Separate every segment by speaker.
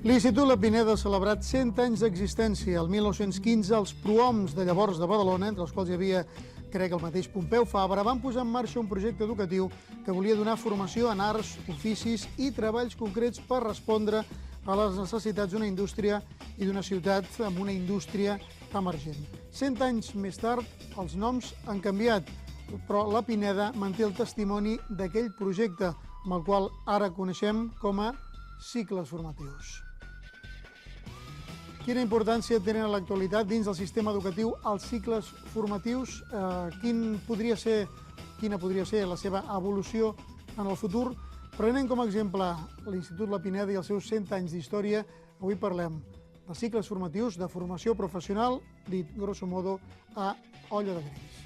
Speaker 1: L'Institut La Pineda ha celebrat 100 anys d'existència. El 1915, els prohoms de llavors de Badalona, entre els quals hi havia, crec, el mateix Pompeu Fabra, van posar en marxa un projecte educatiu que volia donar formació en arts, oficis i treballs concrets per respondre a les necessitats d'una indústria i d'una ciutat amb una indústria emergent. 100 anys més tard, els noms han canviat, però La Pineda manté el testimoni d'aquell projecte, amb el qual ara coneixem com a cicles formatius. Quina importància tenen a l'actualitat dins del sistema educatiu els cicles formatius? Quina podria ser la seva evolució en el futur? Prenent com a exemple l'Institut La Pineda i els seus 100 anys d'història, avui parlem de cicles formatius, de formació professional, dit grosso modo a olla de grills.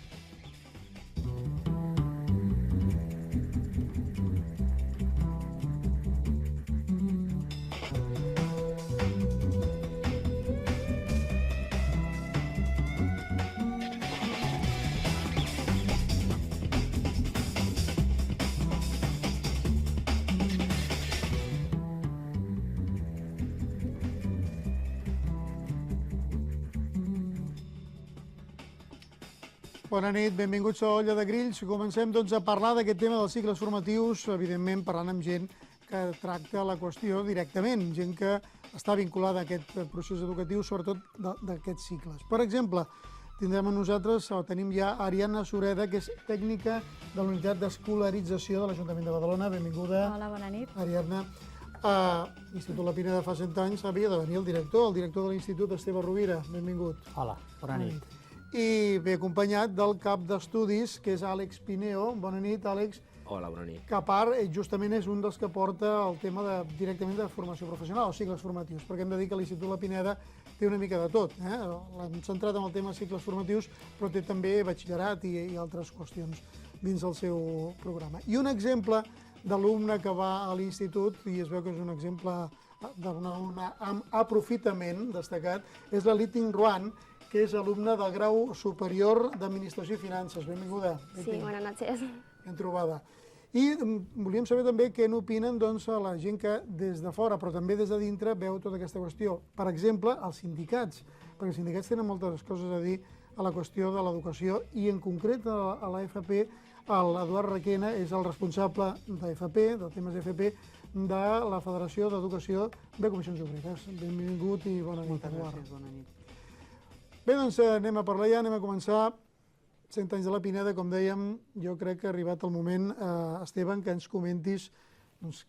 Speaker 1: Bona nit, benvinguts a Olla de Grills. Comencem doncs a parlar d'aquest tema dels cicles formatius, evidentment parlant amb gent que tracta la qüestió directament, gent que està vinculada a aquest procés educatiu, sobretot d'aquests cicles. Per exemple, tindrem amb nosaltres, tenim ja Ariadna Sureda, que és tècnica de la unitat d'escolarització de l'Ajuntament de Badalona. Benvinguda.
Speaker 2: Hola, bona nit.
Speaker 1: Ariadna. A l'Institut La Pineda fa 100 anys havia de venir el director de l'Institut, Esteve Rovira. Benvingut.
Speaker 3: Hola, bona nit.
Speaker 1: I ve acompanyat del cap d'estudis, que és Àlex Pineo. Bona nit, Àlex.
Speaker 4: Hola, bona nit.
Speaker 1: Que a part, justament és un dels que porta el tema directament de formació professional, o cicles formatius, perquè hem de dir que l'Institut La Pineda té una mica de tot. L'hem centrat en el tema de cicles formatius, però té també batxillerat i altres qüestions dins del seu programa. I un exemple d'alumne que va a l'institut, i es veu que és un exemple d'un alumne amb aprofitament destacat, és la Liting Ruan, que és alumne del grau superior d'Administració i Finances. Benvinguda.
Speaker 2: Sí, buenas noches.
Speaker 1: Ben trobada. I volíem saber també què n'opinen a la gent que des de fora, però també des de dintre, veu tota aquesta qüestió. Per exemple, els sindicats, perquè els sindicats tenen moltes coses a dir a la qüestió de l'educació i en concret a l'AFP, l'Eduard Requena és el responsable d'AFP, de temes d'AFP, de la Federació d'Educació de Comissions Obreres. Benvingut i bona nit, Eduard.
Speaker 3: Moltes gràcies, bona nit.
Speaker 1: Bé, doncs anem a parlar ja, anem a començar. 100 anys de La Pineda, com dèiem, jo crec que ha arribat el moment, Esteban, que ens comentis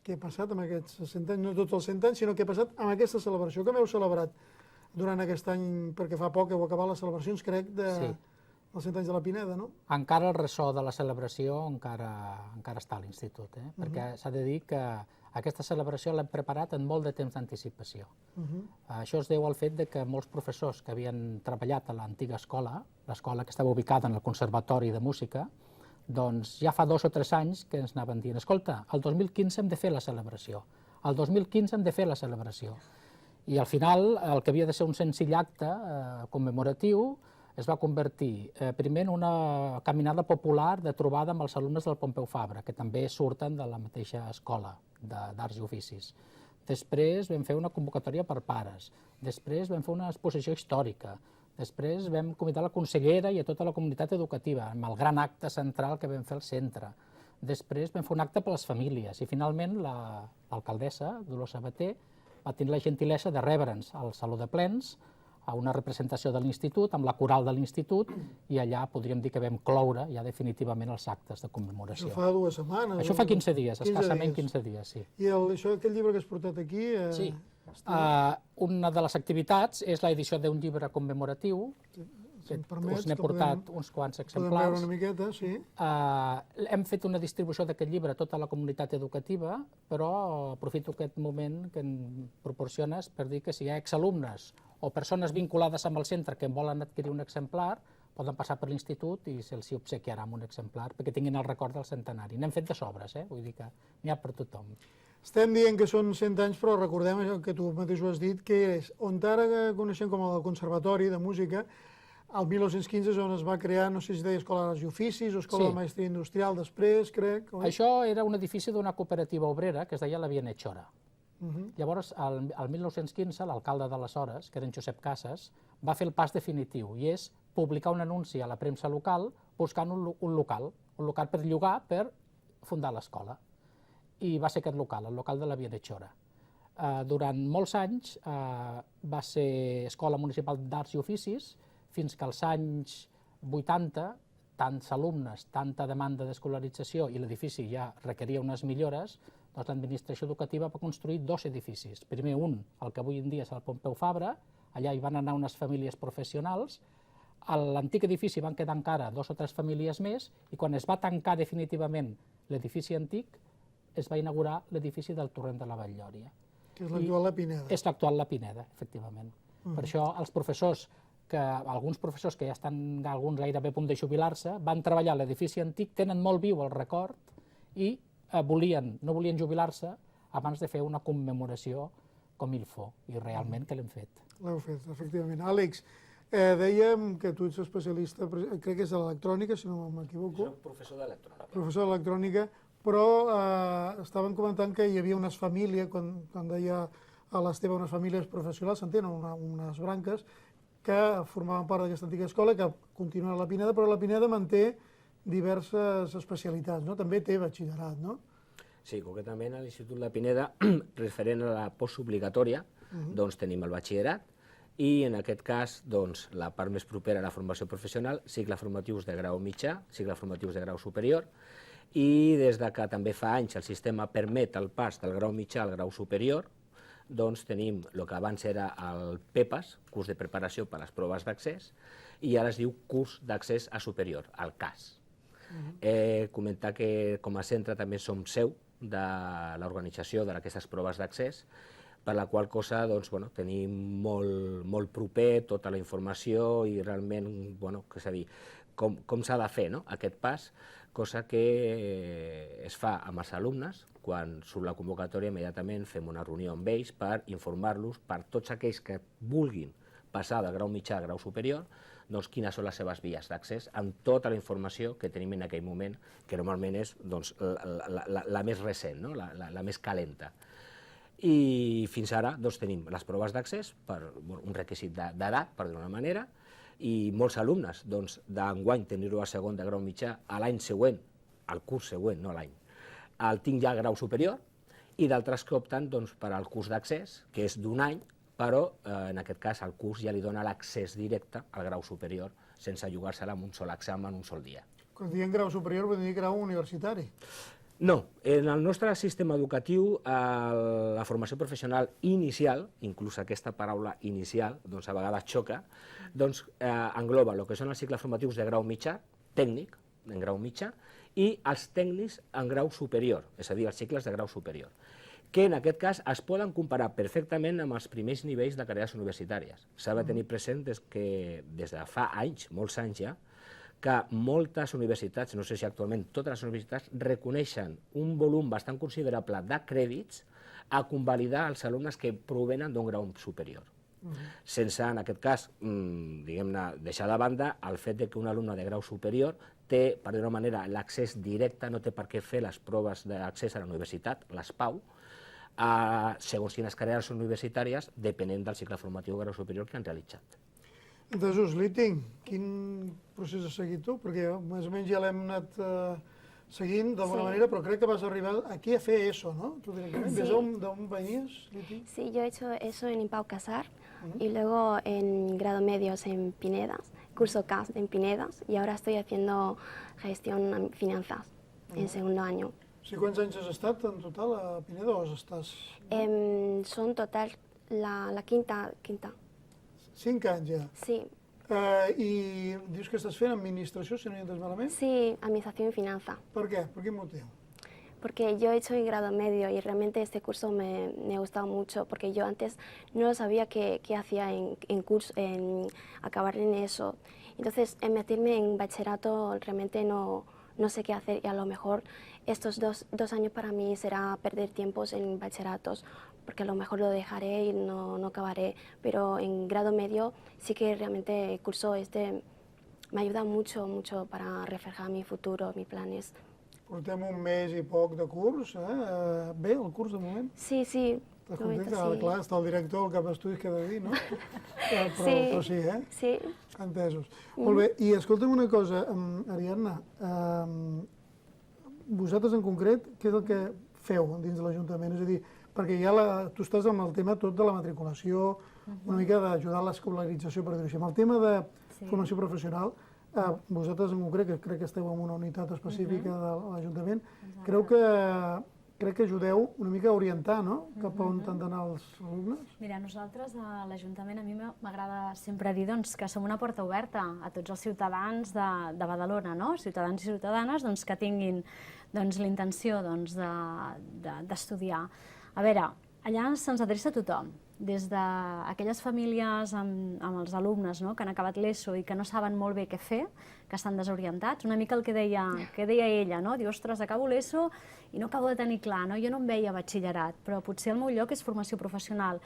Speaker 1: què ha passat amb aquests 100 anys, no tots els 100 anys, sinó què ha passat amb aquesta celebració. Com heu celebrat durant aquest any, perquè fa poc heu acabat les celebracions, crec, dels 100 anys de La Pineda, no? Encara
Speaker 3: el ressò de la celebració encara està a l'institut, perquè s'ha de dir que aquesta celebració l'hem preparat en molt de temps d'anticipació. Això es deu al fet que molts professors que havien treballat a l'antiga escola, l'escola que estava ubicada en el Conservatori de Música, doncs ja fa 2 o 3 anys que ens anaven dient: escolta, el 2015 hem de fer la celebració, el 2015 hem de fer la celebració. I al final el que havia de ser un senzill acte commemoratiu es va convertir primer en una caminada popular de trobada amb els alumnes del Pompeu Fabra, que també surten de la mateixa escola d'arts i oficis. Després vam fer una convocatòria per pares, després vam fer una exposició històrica, després vam convidar la consellera i a tota la comunitat educativa, amb el gran acte central que vam fer al centre. Després vam fer un acte per les famílies i finalment l'alcaldessa, Dolors Sabater, va tenir la gentilesa de rebre'ns al Saló de Plens, a una representació de l'institut, amb la coral de l'institut, i allà podríem dir que vam cloure ja definitivament els actes de commemoració.
Speaker 1: Això fa 2 setmanes.
Speaker 3: Això fa 15 dies, escassament 15 dies, sí.
Speaker 1: I aquest llibre que has portat aquí...
Speaker 3: Sí. Una de les activitats és l'edició d'un llibre commemoratiu, que us n'he portat uns quants exemplars.
Speaker 1: Podem veure una miqueta, sí.
Speaker 3: Hem fet una distribució d'aquest llibre a tota la comunitat educativa, però aprofito aquest moment que em proporciones per dir que si hi ha exalumnes o persones vinculades amb el centre que en volen adquirir un exemplar, poden passar per l'institut i se'ls obsequiarà amb un exemplar perquè tinguin el record del centenari. N'hem fet de sobres, vull dir que n'hi ha per tothom.
Speaker 1: Estem dient que són 100 anys, però recordem que tu mateix ho has dit, que és on ara coneixem com el Conservatori de Música, el 1915 és on es va crear, no sé si es deia Escola d'Arts i Oficis o Escola de Maestria Industrial després, crec.
Speaker 3: Això era un edifici d'una cooperativa obrera que es deia la Bienhechora. Llavors, al 1915, l'alcalde d'aleshores, que era en Josep Casas, va fer el pas definitiu, i és publicar un anunci a la premsa local buscant un local per llogar per fundar l'escola. I va ser aquest local, el local de la Bienhechora. Durant molts anys va ser Escola Municipal d'Arts i Oficis, fins que als anys 80, tants alumnes, tanta demanda d'escolarització i l'edifici ja requeria unes millores, doncs l'administració educativa va construir dos edificis. Primer un, el que avui en dia és el Pompeu Fabra, allà hi van anar unes famílies professionals. A l'antic edifici van quedar encara 2 o 3 famílies més, i quan es va tancar definitivament l'edifici antic, es va inaugurar l'edifici del Torrent de la Vall-llòria.
Speaker 1: Que és l'actual La Pineda.
Speaker 3: És l'actual La Pineda, efectivament. Per això els professors, alguns professors que ja estan alguns gairebé a punt de jubilar-se, van treballar a l'edifici antic, tenen molt viu el record i no volien jubilar-se abans de fer una commemoració com il faut, i realment que l'hem fet.
Speaker 1: L'heu fet, efectivament. Àlex, dèiem que tu ets especialista, crec que és de l'electrònica, si no m'equivoco.
Speaker 2: Soc professor d'electrònica.
Speaker 1: Professor d'electrònica, però estaven comentant que hi havia unes famílies, quan deia a l'Esteve unes famílies professionals, s'entenen, unes branques, que formaven part d'aquesta antiga escola, que continua a la Pineda, però la Pineda manté diverses especialitats, no? També té batxillerat, no?
Speaker 2: Sí, concretament a l'Institut La Pineda, referent a la postobligatòria, doncs tenim el batxillerat, i en aquest cas, doncs, la part més propera a la formació professional, cicles formatius de grau mitjà, cicles formatius de grau superior, i des de que també fa anys el sistema permet el pas del grau mitjà al grau superior, doncs tenim el que abans era el PEPAS, curs de preparació per a les proves d'accés, i ara es diu curs d'accés a superior, el CAS. Comentar que com a centre també som seu de l'organització d'aquestes proves d'accés, per la qual cosa doncs, tenim molt proper tota la informació i realment, què s'ha de dir, com s'ha de fer aquest pas, cosa que es fa amb els alumnes. Quan surt la convocatòria immediatament fem una reunió amb ells per informar-los, per tots aquells que vulguin passar de grau mitjà a grau superior, doncs quines són les seves vies d'accés, amb tota la informació que tenim en aquell moment, que normalment és la més recent, la més calenta. I fins ara tenim les proves d'accés per un requisit d'edat, per dir-ho d'una manera, i molts alumnes d'enguany tenir-ho a segon de grau mitjà, a l'any següent, al curs següent, no l'any, el tinc ja a grau superior, i d'altres que opten per al curs d'accés, que és d'un any, però en aquest cas el curs ja li dona l'accés directe al grau superior, sense jugar-se-la amb un sol examen, un sol dia.
Speaker 1: Quan diem grau superior vol dir grau universitari.
Speaker 2: No, en el nostre sistema educatiu la formació professional inicial, inclús aquesta paraula inicial, a vegades xoca, engloba el que són els cicles formatius de grau mitjà, tècnic, en grau mitjà, i els tècnics en grau superior, és a dir, els cicles de grau superior, que en aquest cas es poden comparar perfectament amb els primers nivells de carreres universitàries. S'ha de tenir present que des de fa anys, molts anys ja, que moltes universitats, no sé si actualment totes les universitats, reconeixen un volum bastant considerable de crèdits a convalidar els alumnes que provenen d'un grau superior. Sense, en aquest cas, diguem-ne, deixar de banda el fet que un alumne de grau superior té, per dir-ho d'una manera, l'accés directe, no té per què fer les proves d'accés a la universitat, les PAU, segons quines carreres universitàries, depenent del cicle formatiu de grau superior que han realitzat.
Speaker 1: Entesos, Líting, quin procés has seguit tu? Perquè més o menys ja l'hem anat seguint d'alguna manera, però crec que vas arribar aquí a fer ESO, ¿no? Tú directamente. ¿Ves d'on venies, Líting?
Speaker 4: Sí, yo he hecho eso en Impau Casar y luego en grado medios en Pinedas, curso CAS en Pinedas, y ahora estoy haciendo gestión en finanzas en segundo año.
Speaker 1: Sí, quants anys has estat en total a Pineda o estàs...
Speaker 4: Son total la quinta.
Speaker 1: 5 anys ja.
Speaker 4: Sí.
Speaker 1: I dius que estàs fent administració, si no hi entens malament?
Speaker 4: Sí, administración y finanza.
Speaker 1: Per què? Per quin motiu?
Speaker 4: Porque yo he hecho en grado medio y realmente este curso me ha gustado mucho porque yo antes no sabía qué hacía en acabar en eso. Entonces, en meterme en bachillerato realmente no sé qué hacer y a lo mejor estos dos años para mí será perder tiempos en bachilleratos porque a lo mejor lo dejaré y no acabaré, pero en grado medio sí que realmente el curso me ayuda mucho para reflejar mi futuro, mis planes.
Speaker 1: Portem un mes i poc de curs, bé, el curs de moment?
Speaker 4: Sí,
Speaker 1: Estàs contenta?
Speaker 4: sí.
Speaker 1: Ara, clar, està el director al cap d'estudis que ha de dir, no? Però sí, eh?
Speaker 4: Sí.
Speaker 1: Entesos. Molt bé, i escolta'm una cosa, Ariadna, vosaltres en concret, què és el que feu dins de l'Ajuntament? És a dir, perquè ja tu estàs amb el tema tot de la matriculació, una mica d'ajudar a l'escolarització, per dir-ho així. Amb el tema de formació professional, vosaltres en concret, que crec que esteu en una unitat específica de l'Ajuntament, crec que ajudeu una mica a orientar, no?, cap a on han d'anar els alumnes.
Speaker 5: Mira, nosaltres a l'Ajuntament a mi m'agrada sempre dir que som una porta oberta a tots els ciutadans de Badalona, no? Ciutadans i ciutadanes que tinguin la intenció d'estudiar. A veure, allà se'ns adreça a tothom, des d'aquelles famílies amb els alumnes que han acabat l'ESO i que no saben molt bé què fer, que estan desorientats, una mica el que deia ella, no? Diu, ostres, acabo l'ESO i no acabo de tenir clar, no? Jo no em veia batxillerat, però potser el meu lloc és formació professional.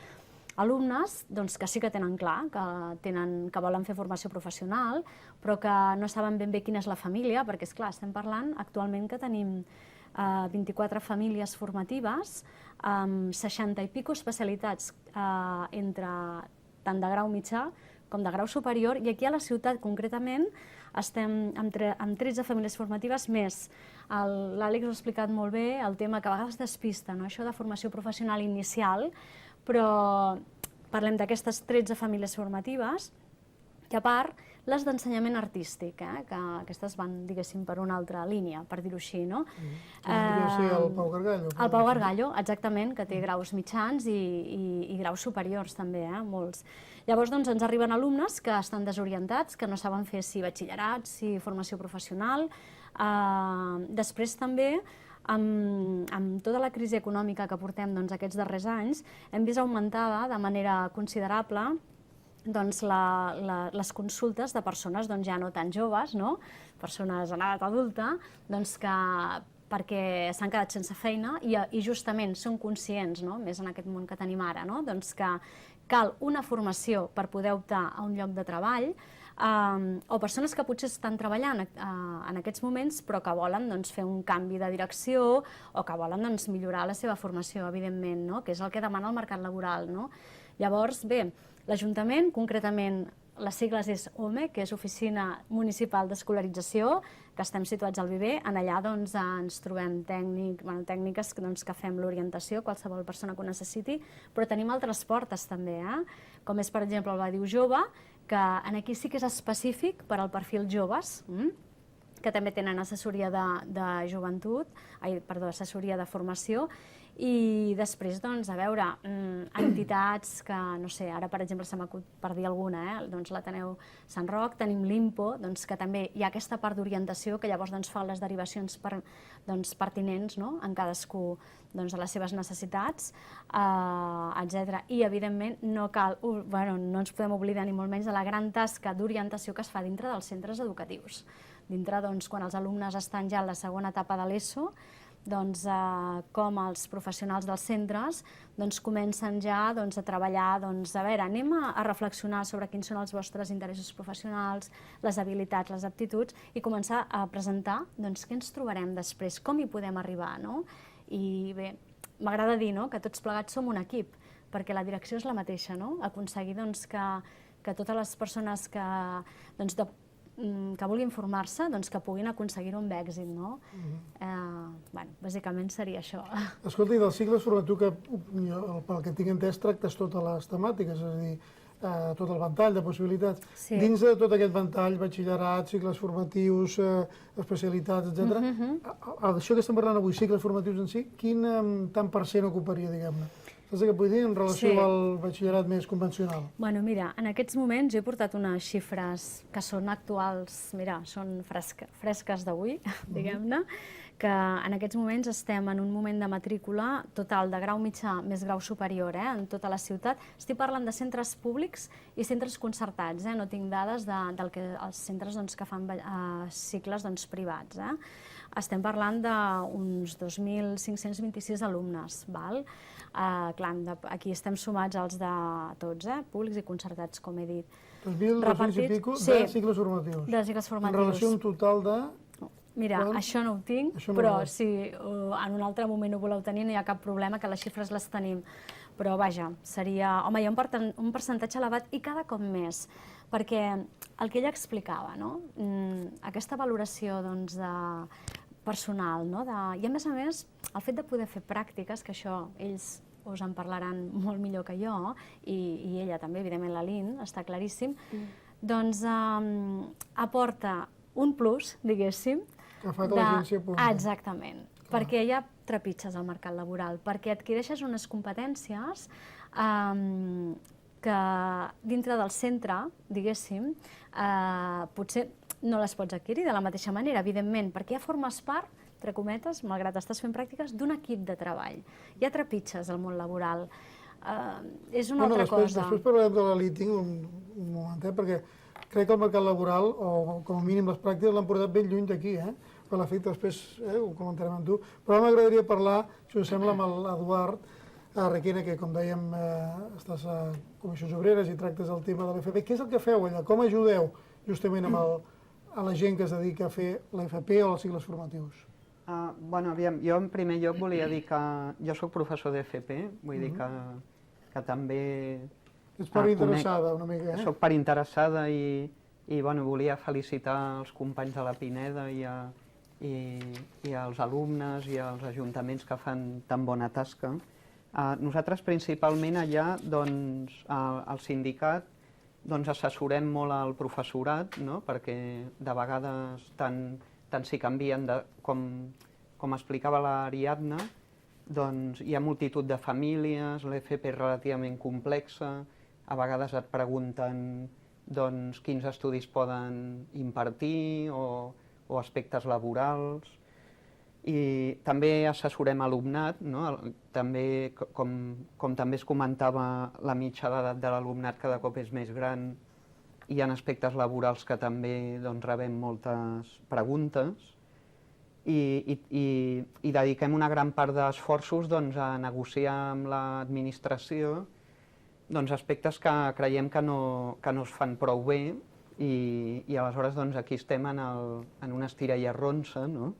Speaker 5: Alumnes que sí que tenen clar, que volen fer formació professional, però que no saben ben bé quina és la família, perquè, esclar, estem parlant actualment que tenim 24 famílies formatives, amb 60 i pico especialitats tant de grau mitjà com de grau superior, i aquí a la ciutat concretament estem amb 13 famílies formatives més. L'Àlex ho ha explicat molt bé, el tema que a vegades despista, això de formació professional inicial, però parlem d'aquestes 13 famílies formatives, que a part les d'ensenyament artístic, que aquestes van, diguéssim, per una altra línia, per dir-ho així, no?
Speaker 1: Sí, el Pau Gargallo.
Speaker 5: El Pau Gargallo, exactament, que té graus mitjans i graus superiors també, molts. Llavors ens arriben alumnes que estan desorientats, que no saben fer si batxillerat, si formació professional. Després també, amb tota la crisi econòmica que portem aquests darrers anys, hem vist augmentada de manera considerable les consultes de persones ja no tan joves, persones en edat adulta, perquè s'han quedat sense feina i justament són conscients, més en aquest món que tenim ara, que cal una formació per poder optar a un lloc de treball, o persones que potser estan treballant en aquests moments però que volen fer un canvi de direcció o que volen millorar la seva formació, evidentment, que és el que demana el mercat laboral. Llavors, bé, l'Ajuntament, concretament, les sigles és OME, que és Oficina Municipal d'Escolarització, que estem situats al Viver. En allà ens trobem tècniques que fem l'orientació, qualsevol persona que ho necessiti, però tenim altres portes també, com és, per exemple, el Badiu Jove, que aquí sí que és específic per al perfil joves, que també tenen assessoria de joventut, assessoria de formació, i després, a veure, entitats que, no sé, ara per exemple se m'acut per dir alguna, l'Ateneu Sant Roc, tenim l'IMPO, que també hi ha aquesta part d'orientació que llavors fa les derivacions pertinents en cadascú de les seves necessitats, etc. I, evidentment, no ens podem oblidar ni molt menys de la gran tasca d'orientació que es fa dintre dels centres educatius. Dintre, quan els alumnes estan ja en la segona etapa de l'ESO, com els professionals dels centres comencen ja a treballar, a veure, anem a reflexionar sobre quins són els vostres interessos professionals, les habilitats, les aptituds, i començar a presentar què ens trobarem després, com hi podem arribar. I bé, m'agrada dir que tots plegats som un equip, perquè la direcció és la mateixa, aconseguir que totes les persones que vulguin formar-se, que puguin aconseguir-ho amb èxit. Bàsicament seria això.
Speaker 1: Escolta, i dels cicles formatius, pel que tinc entès, tractes totes les temàtiques, és a dir, tot el ventall de possibilitats. Dins de tot aquest ventall, batxillerat, cicles formatius, especialitats, etc., això que estem parlant avui, cicles formatius en si, quin tant per cent ocuparia, diguem-ne? Saps què vull dir en relació al batxillerat més convencional?
Speaker 5: Bueno, mira, en aquests moments he portat unes xifres que són actuals, mira, són fresques d'avui, diguem-ne, que en aquests moments estem en un moment de matrícula total de grau mitjà més grau superior en tota la ciutat. Estic parlant de centres públics i centres concertats, no tinc dades dels centres que fan cicles privats. Estem parlant d'uns 2.526 alumnes, val? Clar, aquí estem sumats els de tots, públics i concertats, com he dit.
Speaker 1: 2.200 i pico de cicles formatius.
Speaker 5: De cicles formatius.
Speaker 1: En relació a un total de...
Speaker 5: Mira,
Speaker 1: Però-
Speaker 5: això no ho tinc,
Speaker 1: Això no
Speaker 5: però
Speaker 1: ho-
Speaker 5: si en un altre moment ho voleu tenir no hi ha cap problema, que les xifres les tenim. Però vaja, seria... Home, hi ha un percentatge elevat i cada cop més, perquè el que ella explicava, no? Aquesta valoració doncs, personal, no? I a més, el fet de poder fer pràctiques, que això ells us en parlaran molt millor que jo, i ella també, evidentment la Lin, està claríssim, doncs aporta un plus, diguéssim,
Speaker 1: Que fa que la gent s'hi apunti.
Speaker 5: Exactament, perquè ja trepitges el mercat laboral, perquè adquireixes unes competències que dintre del centre, diguéssim, potser no les pots adquirir de la mateixa manera, evidentment, perquè ja formes part, entre cometes, malgrat estàs fent pràctiques, d'un equip de treball. Ja trepitges el món laboral. És una altra cosa.
Speaker 1: Després parlarem de l'elit, tinc un momentet, perquè crec que el mercat laboral, o com a mínim les pràctiques, l'han portat ben lluny d'aquí, per l'efecte després ho comentarem amb tu. Però m'agradaria parlar, si us sembla, amb l'Eduard Requena, que com dèiem estàs a Comissions Obreres i tractes el tema de l'FP. Què és el que feu allà? Com ajudeu justament a la gent que es dedica a fer l'FP o els cicles formatius?
Speaker 6: Bueno, aviam, jo en primer lloc volia dir que jo sóc professor d'FP, vull dir que també...
Speaker 1: Ets part interessada una mica,
Speaker 6: Soc part interessada i bueno, volia felicitar els companys de la Pineda i els alumnes i els ajuntaments que fan tan bona tasca. Nosaltres principalment allà, doncs, al sindicat, doncs assessorem molt al professorat, no? Perquè de vegades tant s'hi canvien, com explicava l'Ariadna, doncs hi ha multitud de famílies, l'FP és relativament complexa, a vegades et pregunten doncs, quins estudis poden impartir o aspectes laborals. I també assessorem alumnat, no? També, com també es comentava, la mitjana d'edat de l'alumnat cada cop és més gran. Hi ha aspectes laborals que també doncs, rebem moltes preguntes i dediquem una gran part d'esforços doncs, a negociar amb l'administració doncs, aspectes que creiem que no es fan prou bé i aleshores doncs, aquí estem en una estira i arronsa. No?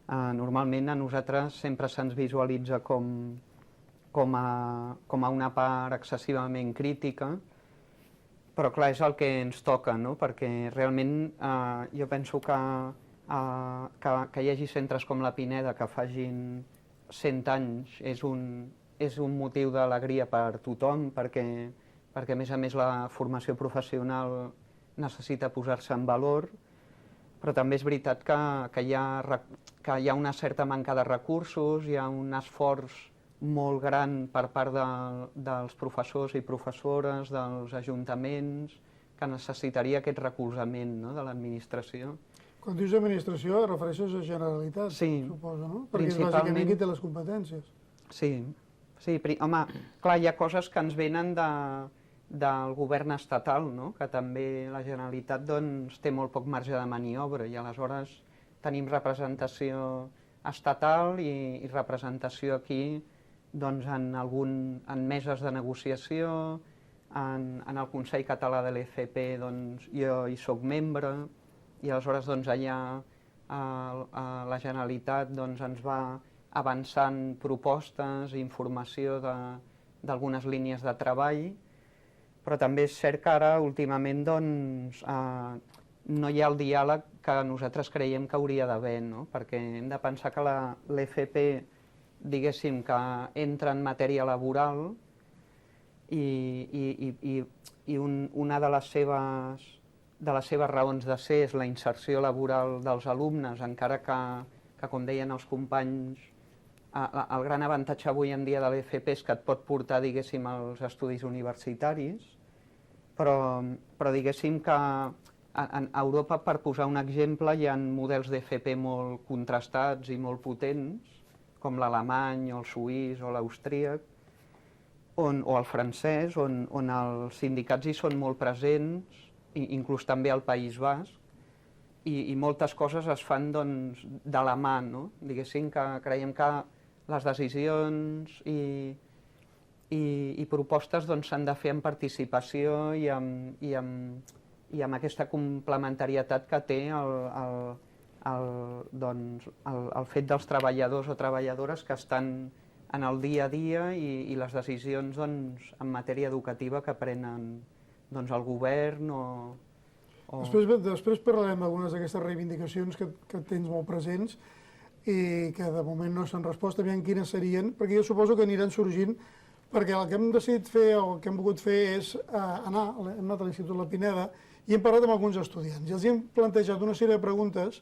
Speaker 6: Normalment a nosaltres sempre se'ns visualitza com a una part excessivament crítica, però clar, és el que ens toca, no? Perquè realment jo penso que hi hagi centres com la Pineda que facin 100 anys és un motiu d'alegria per tothom, perquè a més la formació professional necessita posar-se en valor, però també és veritat que hi ha una certa manca de recursos, hi ha un esforç molt gran per part dels professors i professores, dels ajuntaments, que necessitaria aquest recolzament, no?, de l'administració.
Speaker 1: Quan dius administració, et refereixes a Generalitat, suposo, no? Perquè és bàsicament qui té les competències.
Speaker 6: Sí, home, clar, hi ha coses que ens venen del govern estatal, no?, que també la Generalitat doncs, té molt poc marge de maniobra i aleshores tenim representació estatal i representació aquí doncs, en meses de negociació, en el Consell Català de l'FP doncs, jo hi soc membre i aleshores doncs, allà la Generalitat doncs, ens va avançant propostes i informació d'algunes línies de treball, però també és cert que ara últimament doncs, no hi ha el diàleg que nosaltres creiem que hauria d'haver, no? Perquè hem de pensar que l'FP diguéssim que entra en matèria laboral i una de les seves raons de ser és la inserció laboral dels alumnes, encara que com deien els companys, el gran avantatge avui en dia de l'FP és que et pot portar, diguéssim, als estudis universitaris, però diguéssim que a Europa, per posar un exemple, hi ha models d'FP molt contrastats i molt potents, com l'alemany, o el suís, o l'austríac, o el francès, on els sindicats hi són molt presents, inclús també al País Basc, i moltes coses es fan doncs, de la mà, no? Diguéssim que creiem que les decisions i propostes s'han de fer amb participació i amb aquesta complementarietat que té el fet dels treballadors o treballadores que estan en el dia a dia i les decisions en matèria educativa que prenen el govern o...
Speaker 1: Després parlarem d'algunes d'aquestes reivindicacions que tens molt presents i que de moment no s'han respost, aviam quines serien, perquè jo suposo que aniran sorgint, perquè el que hem decidit fer o el que hem volgut fer és hem anat a l'Institut La Pineda i hem parlat amb alguns estudiants i els hem plantejat una sèrie de preguntes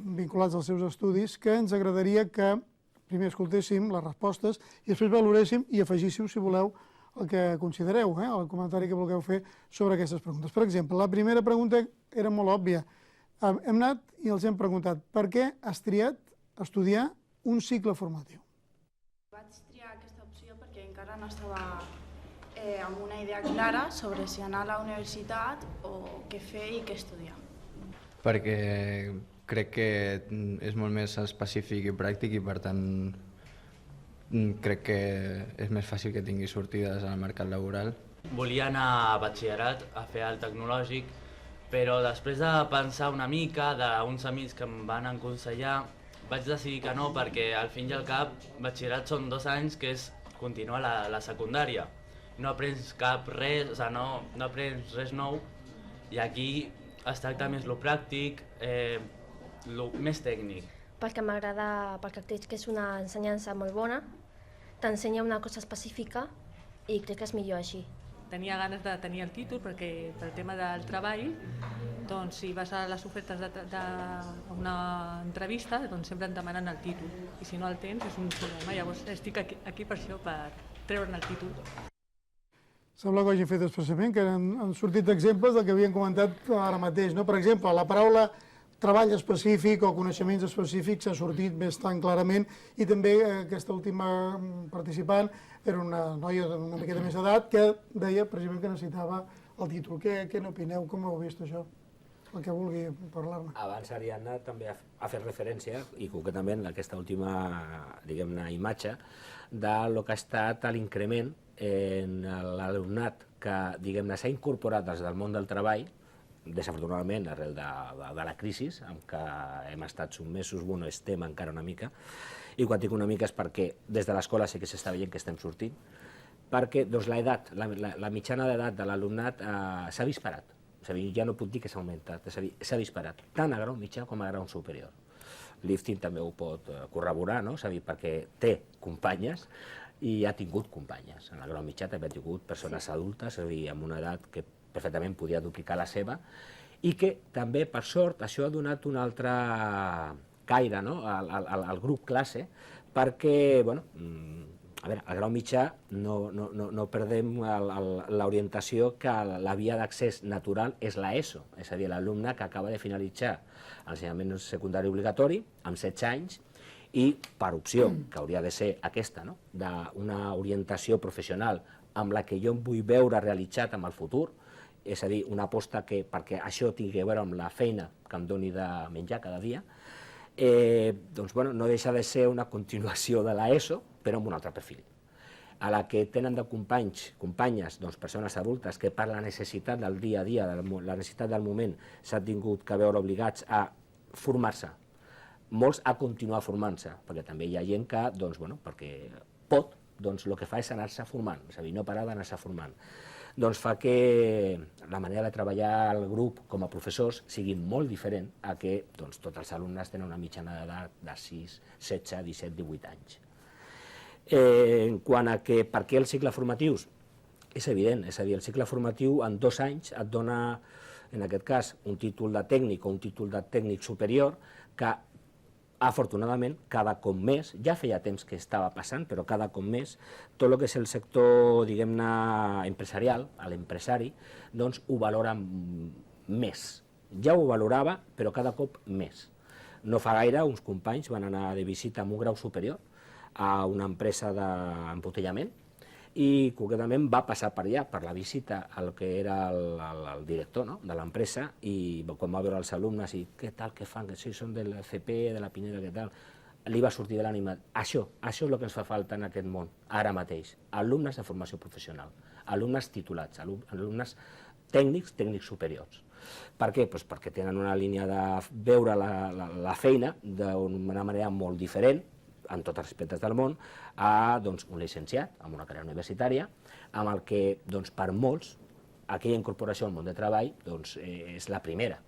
Speaker 1: vinculats als seus estudis que ens agradaria que primer escoltéssim les respostes i després valoréssim i afegíssiu, si voleu, el que considereu, el comentari que vulgueu fer sobre aquestes preguntes. Per exemple, la primera pregunta era molt òbvia. Hem anat i els hem preguntat per què has triat estudiar un cicle formatiu?
Speaker 7: Vaig triar aquesta opció perquè encara no estava amb una idea clara sobre si anar a la universitat o què fer i què estudiar.
Speaker 8: Perquè crec que és molt més específic i pràctic i per tant crec que és més fàcil que tingui sortides al mercat laboral.
Speaker 9: Volia anar a batxillerat, a fer el tecnològic, però després de pensar una mica d'uns amics que em van aconsellar, vaig decidir que no, perquè al fin i al cap batxillerat són 2 anys que és continuar la secundària. No aprens no aprens res nou i aquí es tracta més lo pràctic, lo més tècnic.
Speaker 10: Perquè m'agrada, perquè crec que és una ensenyança molt bona, t'ensenya una cosa específica i crec que és millor així.
Speaker 11: Tenia ganes de tenir el títol perquè pel tema del treball, doncs si vas a les ofertes d'una entrevista, doncs sempre et demanen el títol i si no el tens és un problema. Llavors estic aquí per això, per treure'n el títol.
Speaker 1: Sembla que ho hagin fet expressament, que han sortit exemples del que havien comentat ara mateix. Per exemple, la paraula treball específic o coneixements específics s'ha sortit més tan clarament i també aquesta última participant era una noia d'una miqueta més d'edat que deia precisament que necessitava el títol. Què n'opineu? Com heu vist això? El que vulgui parlar-ne.
Speaker 2: Abans Ariadna també ha fet referència, i concretament en aquesta última imatge, del que ha estat l'increment en l'alumnat que s'ha incorporat des del món del treball, desafortunadament arrel de la crisi, amb què hem estat sotmesos, estem encara una mica, i quan dic una mica és perquè des de l'escola sí que s'està veient que estem sortint, perquè l'edat, la mitjana d'edat de l'alumnat s'ha disparat. És a dir, ja no puc dir que s'ha augmentat, és a dir, s'ha disparat, tant a grau mitjà com a grau superior. L'IFTIN també ho pot corroborar, no? És a dir, perquè té companyes i ha tingut companyes. En el grau mitjà també ha tingut persones adultes, és a dir, amb una edat que perfectament podia duplicar la seva, i que també, per sort, això ha donat un altre caire al grup classe, perquè, al grau mitjà no perdem l'orientació que la via d'accés natural és l'ESO, és a dir, l'alumne que acaba de finalitzar l'ensenyament secundari obligatori amb 16 anys i per opció, que hauria de ser aquesta, d'una orientació professional amb la que jo em vull veure realitzat en el futur, és a dir, una aposta que perquè això tingui a veure amb la feina que em doni de menjar cada dia, no deixa de ser una continuació de l'ESO, però amb un altre perfil, a la que tenen de companyes, persones adultes que per la necessitat del dia a dia, la necessitat del moment, s'han tingut que veure obligats a formar-se, molts a continuar formant-se, perquè també hi ha gent que, perquè pot, el que fa és anar-se formant, és a dir, no parar d'anar-se formant. Doncs fa que la manera de treballar al grup com a professors sigui molt diferent a que tots els alumnes tenen una mitjana d'edat de 6, 16, 17, 18 anys. En quant a per què els cicles formatius, és evident, és a dir, el cicle formatiu en 2 anys et dona, en aquest cas, un títol de tècnic o un títol de tècnic superior que afortunadament, cada cop més, ja feia temps que estava passant, però cada cop més, tot el que és el sector, diguem-ne, empresarial, l'empresari, doncs ho valora més. Ja ho valorava, però cada cop més. No fa gaire, uns companys van anar de visita amb un grau superior a una empresa d'embotellament i concretament va passar per allà, per la visita al que era el director de l'empresa i quan va veure els alumnes i què tal, què fan, que sí, són del CP, de la Pineda, què tal, li va sortir de l'ànima. Això és el que ens fa falta en aquest món, ara mateix. Alumnes de formació professional, alumnes titulats, alumnes tècnics superiors. Per què? Perquè tenen una línia de veure la feina d'una manera molt diferent, en tots els aspectes del món, a un llicenciat amb una carrera universitària, amb el que per molts aquella incorporació al món de treball és la primera.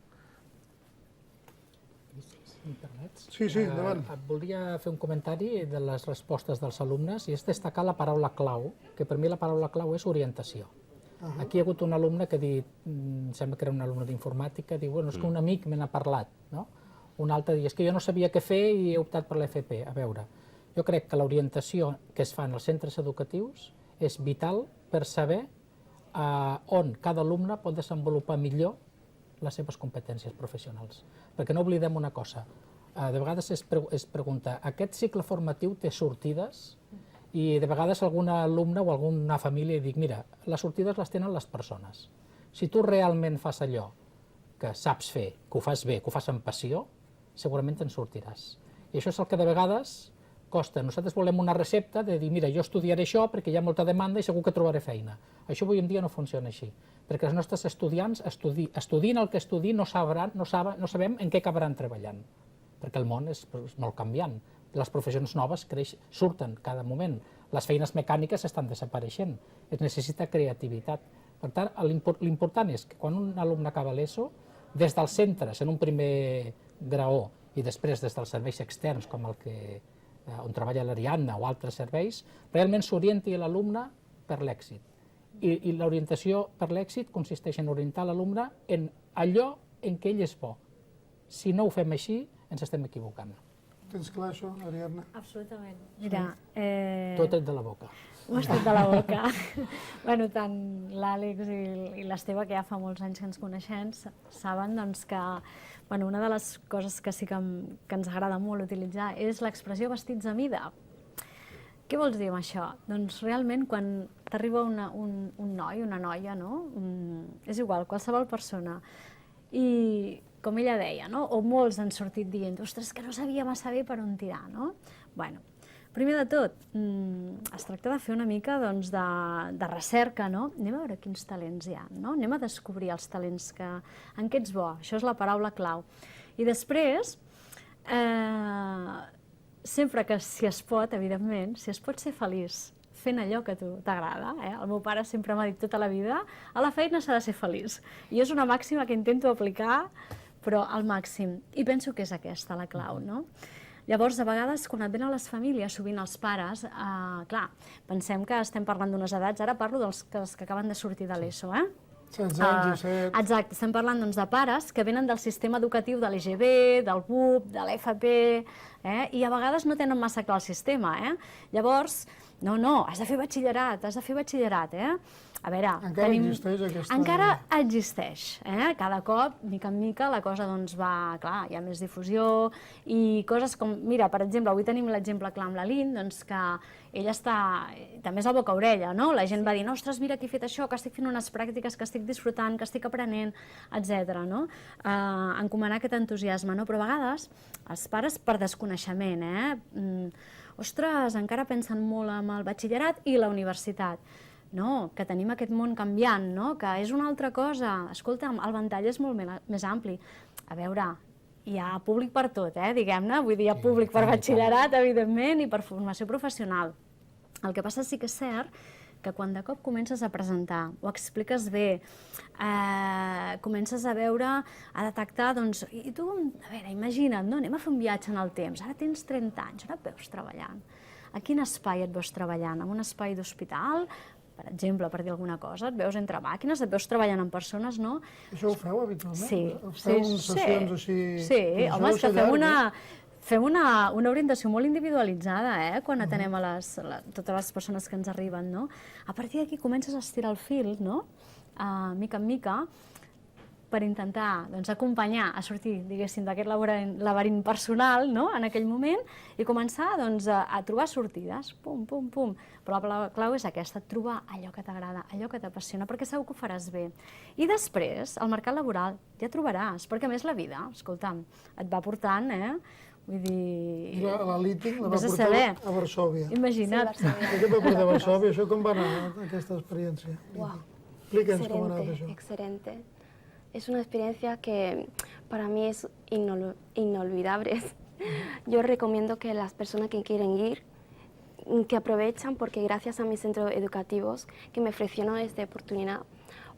Speaker 3: Si em permets?
Speaker 1: Sí, endavant.
Speaker 3: Volia fer un comentari de les respostes dels alumnes i és destacar la paraula clau, que per mi la paraula clau és orientació. Aquí hi ha hagut un alumne que ha dit, sembla que era un alumne d'informàtica, diu, bueno, és que un amic me n'ha parlat, no? Un altre dia, és que jo no sabia què fer i he optat per l'FP. A veure, jo crec que l'orientació que es fa en els centres educatius és vital per saber on cada alumne pot desenvolupar millor les seves competències professionals. Perquè no oblidem una cosa, de vegades es pregunta, aquest cicle formatiu té sortides? I de vegades algun alumne o alguna família dic, mira, les sortides les tenen les persones. Si tu realment fas allò que saps fer, que ho fas bé, que ho fas amb passió, segurament te'n sortiràs. I això és el que de vegades costa. Nosaltres volem una recepta de dir, mira, jo estudiaré això perquè hi ha molta demanda i segur que trobaré feina. Això avui en dia no funciona així, perquè els nostres estudiants, estudien el que estudien, no sabem en què acabaran treballant, perquè el món és molt canviant. Les professions noves surten cada moment. Les feines mecàniques estan desapareixent. Es necessita creativitat. Per tant, l'important és que quan un alumne acaba l'ESO, des dels centres, en un primer graó, i després des dels serveis externs, com on treballa l'Ariadna o altres serveis, realment s'orienti l'alumne per l'èxit. I l'orientació per l'èxit consisteix en orientar l'alumne en allò en què ell és bo. Si no ho fem així, ens estem equivocant.
Speaker 1: Tens clar això, Ariadna?
Speaker 5: Absolutament. Mira...
Speaker 3: T'ho he tret de la boca.
Speaker 5: M'ho has tret de la boca. Bueno, tant l'Àlex i l'Esteve, que ja fa molts anys que ens coneixem, saben que una de les coses que sí que ens agrada molt utilitzar és l'expressió vestits a mida. Què vols dir amb això? Doncs realment quan t'arriba un noi, una noia, és igual, qualsevol persona, i com ella deia, o molts han sortit dient, ostres, que no sabia massa bé per on tirar, no? Bueno, primer de tot, es tracta de fer una mica de recerca, no? Anem a veure quins talents hi ha, no? Anem a descobrir els talents en què ets bo, això és la paraula clau. I després, sempre que si es pot, evidentment, si es pot ser feliç fent allò que a tu t'agrada, el meu pare sempre m'ha dit tota la vida, a la feina s'ha de ser feliç. I és una màxima que intento aplicar, però al màxim. I penso que és aquesta la clau, no? Llavors, a vegades, quan et venen les famílies, sovint els pares, clar, pensem que estem parlant d'unes edats, ara parlo dels que acaben de sortir de l'ESO,
Speaker 1: 16 anys, 17...
Speaker 5: Exacte, estem parlant de pares que venen del sistema educatiu de l'EGB, del BUP, de l'FP, i a vegades no tenen massa clar el sistema. Llavors, no, has de fer batxillerat, A veure,
Speaker 1: encara existeix aquesta...
Speaker 5: Encara existeix. Cada cop, mica en mica, la cosa va... Clar, hi ha més difusió i coses com... Mira, per exemple, avui tenim l'exemple clar amb la Lin, que ella està... També és a boca-orella, no? La gent va dir, ostres, mira que he fet això, que estic fent unes pràctiques, que estic disfrutant, que estic aprenent, etc. Encomanar aquest entusiasme, no? Però a vegades els pares per desconeixement, ostres, encara pensen molt en el batxillerat i la universitat. No, que tenim aquest món canviant, que és una altra cosa. Escolta, el ventall és molt més ampli. A veure, hi ha públic per tot, diguem-ne, vull dir, hi ha públic per batxillerat, evidentment, i per formació professional. El que passa sí que és cert que quan de cop comences a presentar, ho expliques bé, comences a veure, a detectar, doncs, i tu, a veure, imagina't, anem a fer un viatge en el temps, ara tens 30 anys, on et veus treballant? A quin espai et veus treballant? En un espai d'hospital? Per exemple, per dir alguna cosa, et veus entre màquines, et veus treballant amb persones, no?
Speaker 1: Això ho feu habitualment?
Speaker 5: Sí.
Speaker 1: Feu sessions així...
Speaker 5: Sí, home, és que fem una orientació molt individualitzada, quan atenem a totes les persones que ens arriben, no? A partir d'aquí comences a estirar el fil, no? Mica en mica, per intentar acompanyar a sortir, diguéssim, d'aquest laberint personal en aquell moment i començar a trobar sortides, pum, pum, pum. Però la clau és aquesta, trobar allò que t'agrada, allò que t'apassiona, perquè segur que ho faràs bé. I després, al mercat laboral, ja trobaràs, perquè a més la vida, escolta'm, et va portant, vull dir...
Speaker 1: La Líting la va portar a Varsòvia.
Speaker 5: Imagina't.
Speaker 1: Què va portar a Varsòvia? Això com va anar, aquesta experiència?
Speaker 4: Wow.
Speaker 1: Explica'ns com ha anat això.
Speaker 4: Excelente. es una experiencia que para mí es inolvidable. Yo recomiendo que las personas que quieren ir, que aprovechan, porque gracias a mis centros educativos que me ofrecieron esta oportunidad,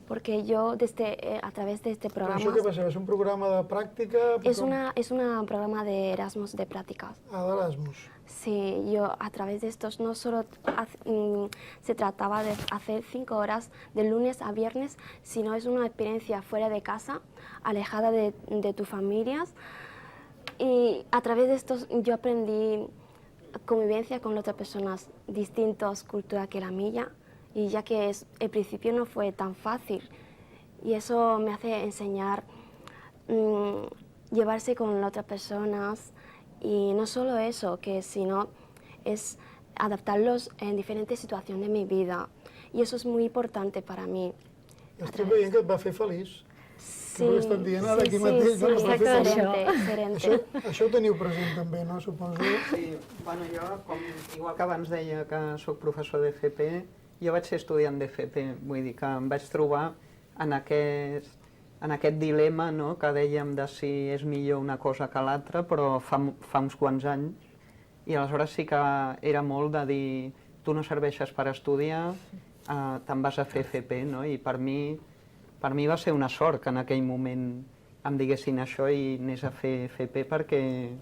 Speaker 4: porque yo a través de este programa...
Speaker 1: ¿Pero això què va ser? ¿Es un programa de pràctica?
Speaker 4: Es un programa de Erasmus de prácticas.
Speaker 1: Ah, de Erasmus.
Speaker 4: Sí, yo a través de estos no solo se trataba de hacer 5 horas de lunes a viernes, sino es una experiencia fuera de casa, alejada de tus familias. Y a través de estos yo aprendí convivencia con otras personas distintas culturas que la mía, y ya que el principio no fue tan fácil, y eso me hace enseñar llevarse con otras personas, y no solo eso, sino es adaptarlos en diferentes situaciones de mi vida, y eso es muy importante para mí.
Speaker 1: Estic veient que et va fer feliç.
Speaker 4: Sí,
Speaker 1: que estan dient ara aquí mateix, no? Això ho teniu present també, no? Suposo.
Speaker 6: Sí, bueno, jo, igual que abans deia que sóc professor d'FP, jo vaig ser estudiant d'FP, vull dir que em vaig trobar en aquest dilema, no?, que dèiem de si és millor una cosa que l'altra, però fa uns quants anys, i aleshores sí que era molt de dir tu no serveixes per estudiar, te'n vas a fer FP, no? I per mi va ser una sort que en aquell moment em diguessin això i anés a fer FP perquè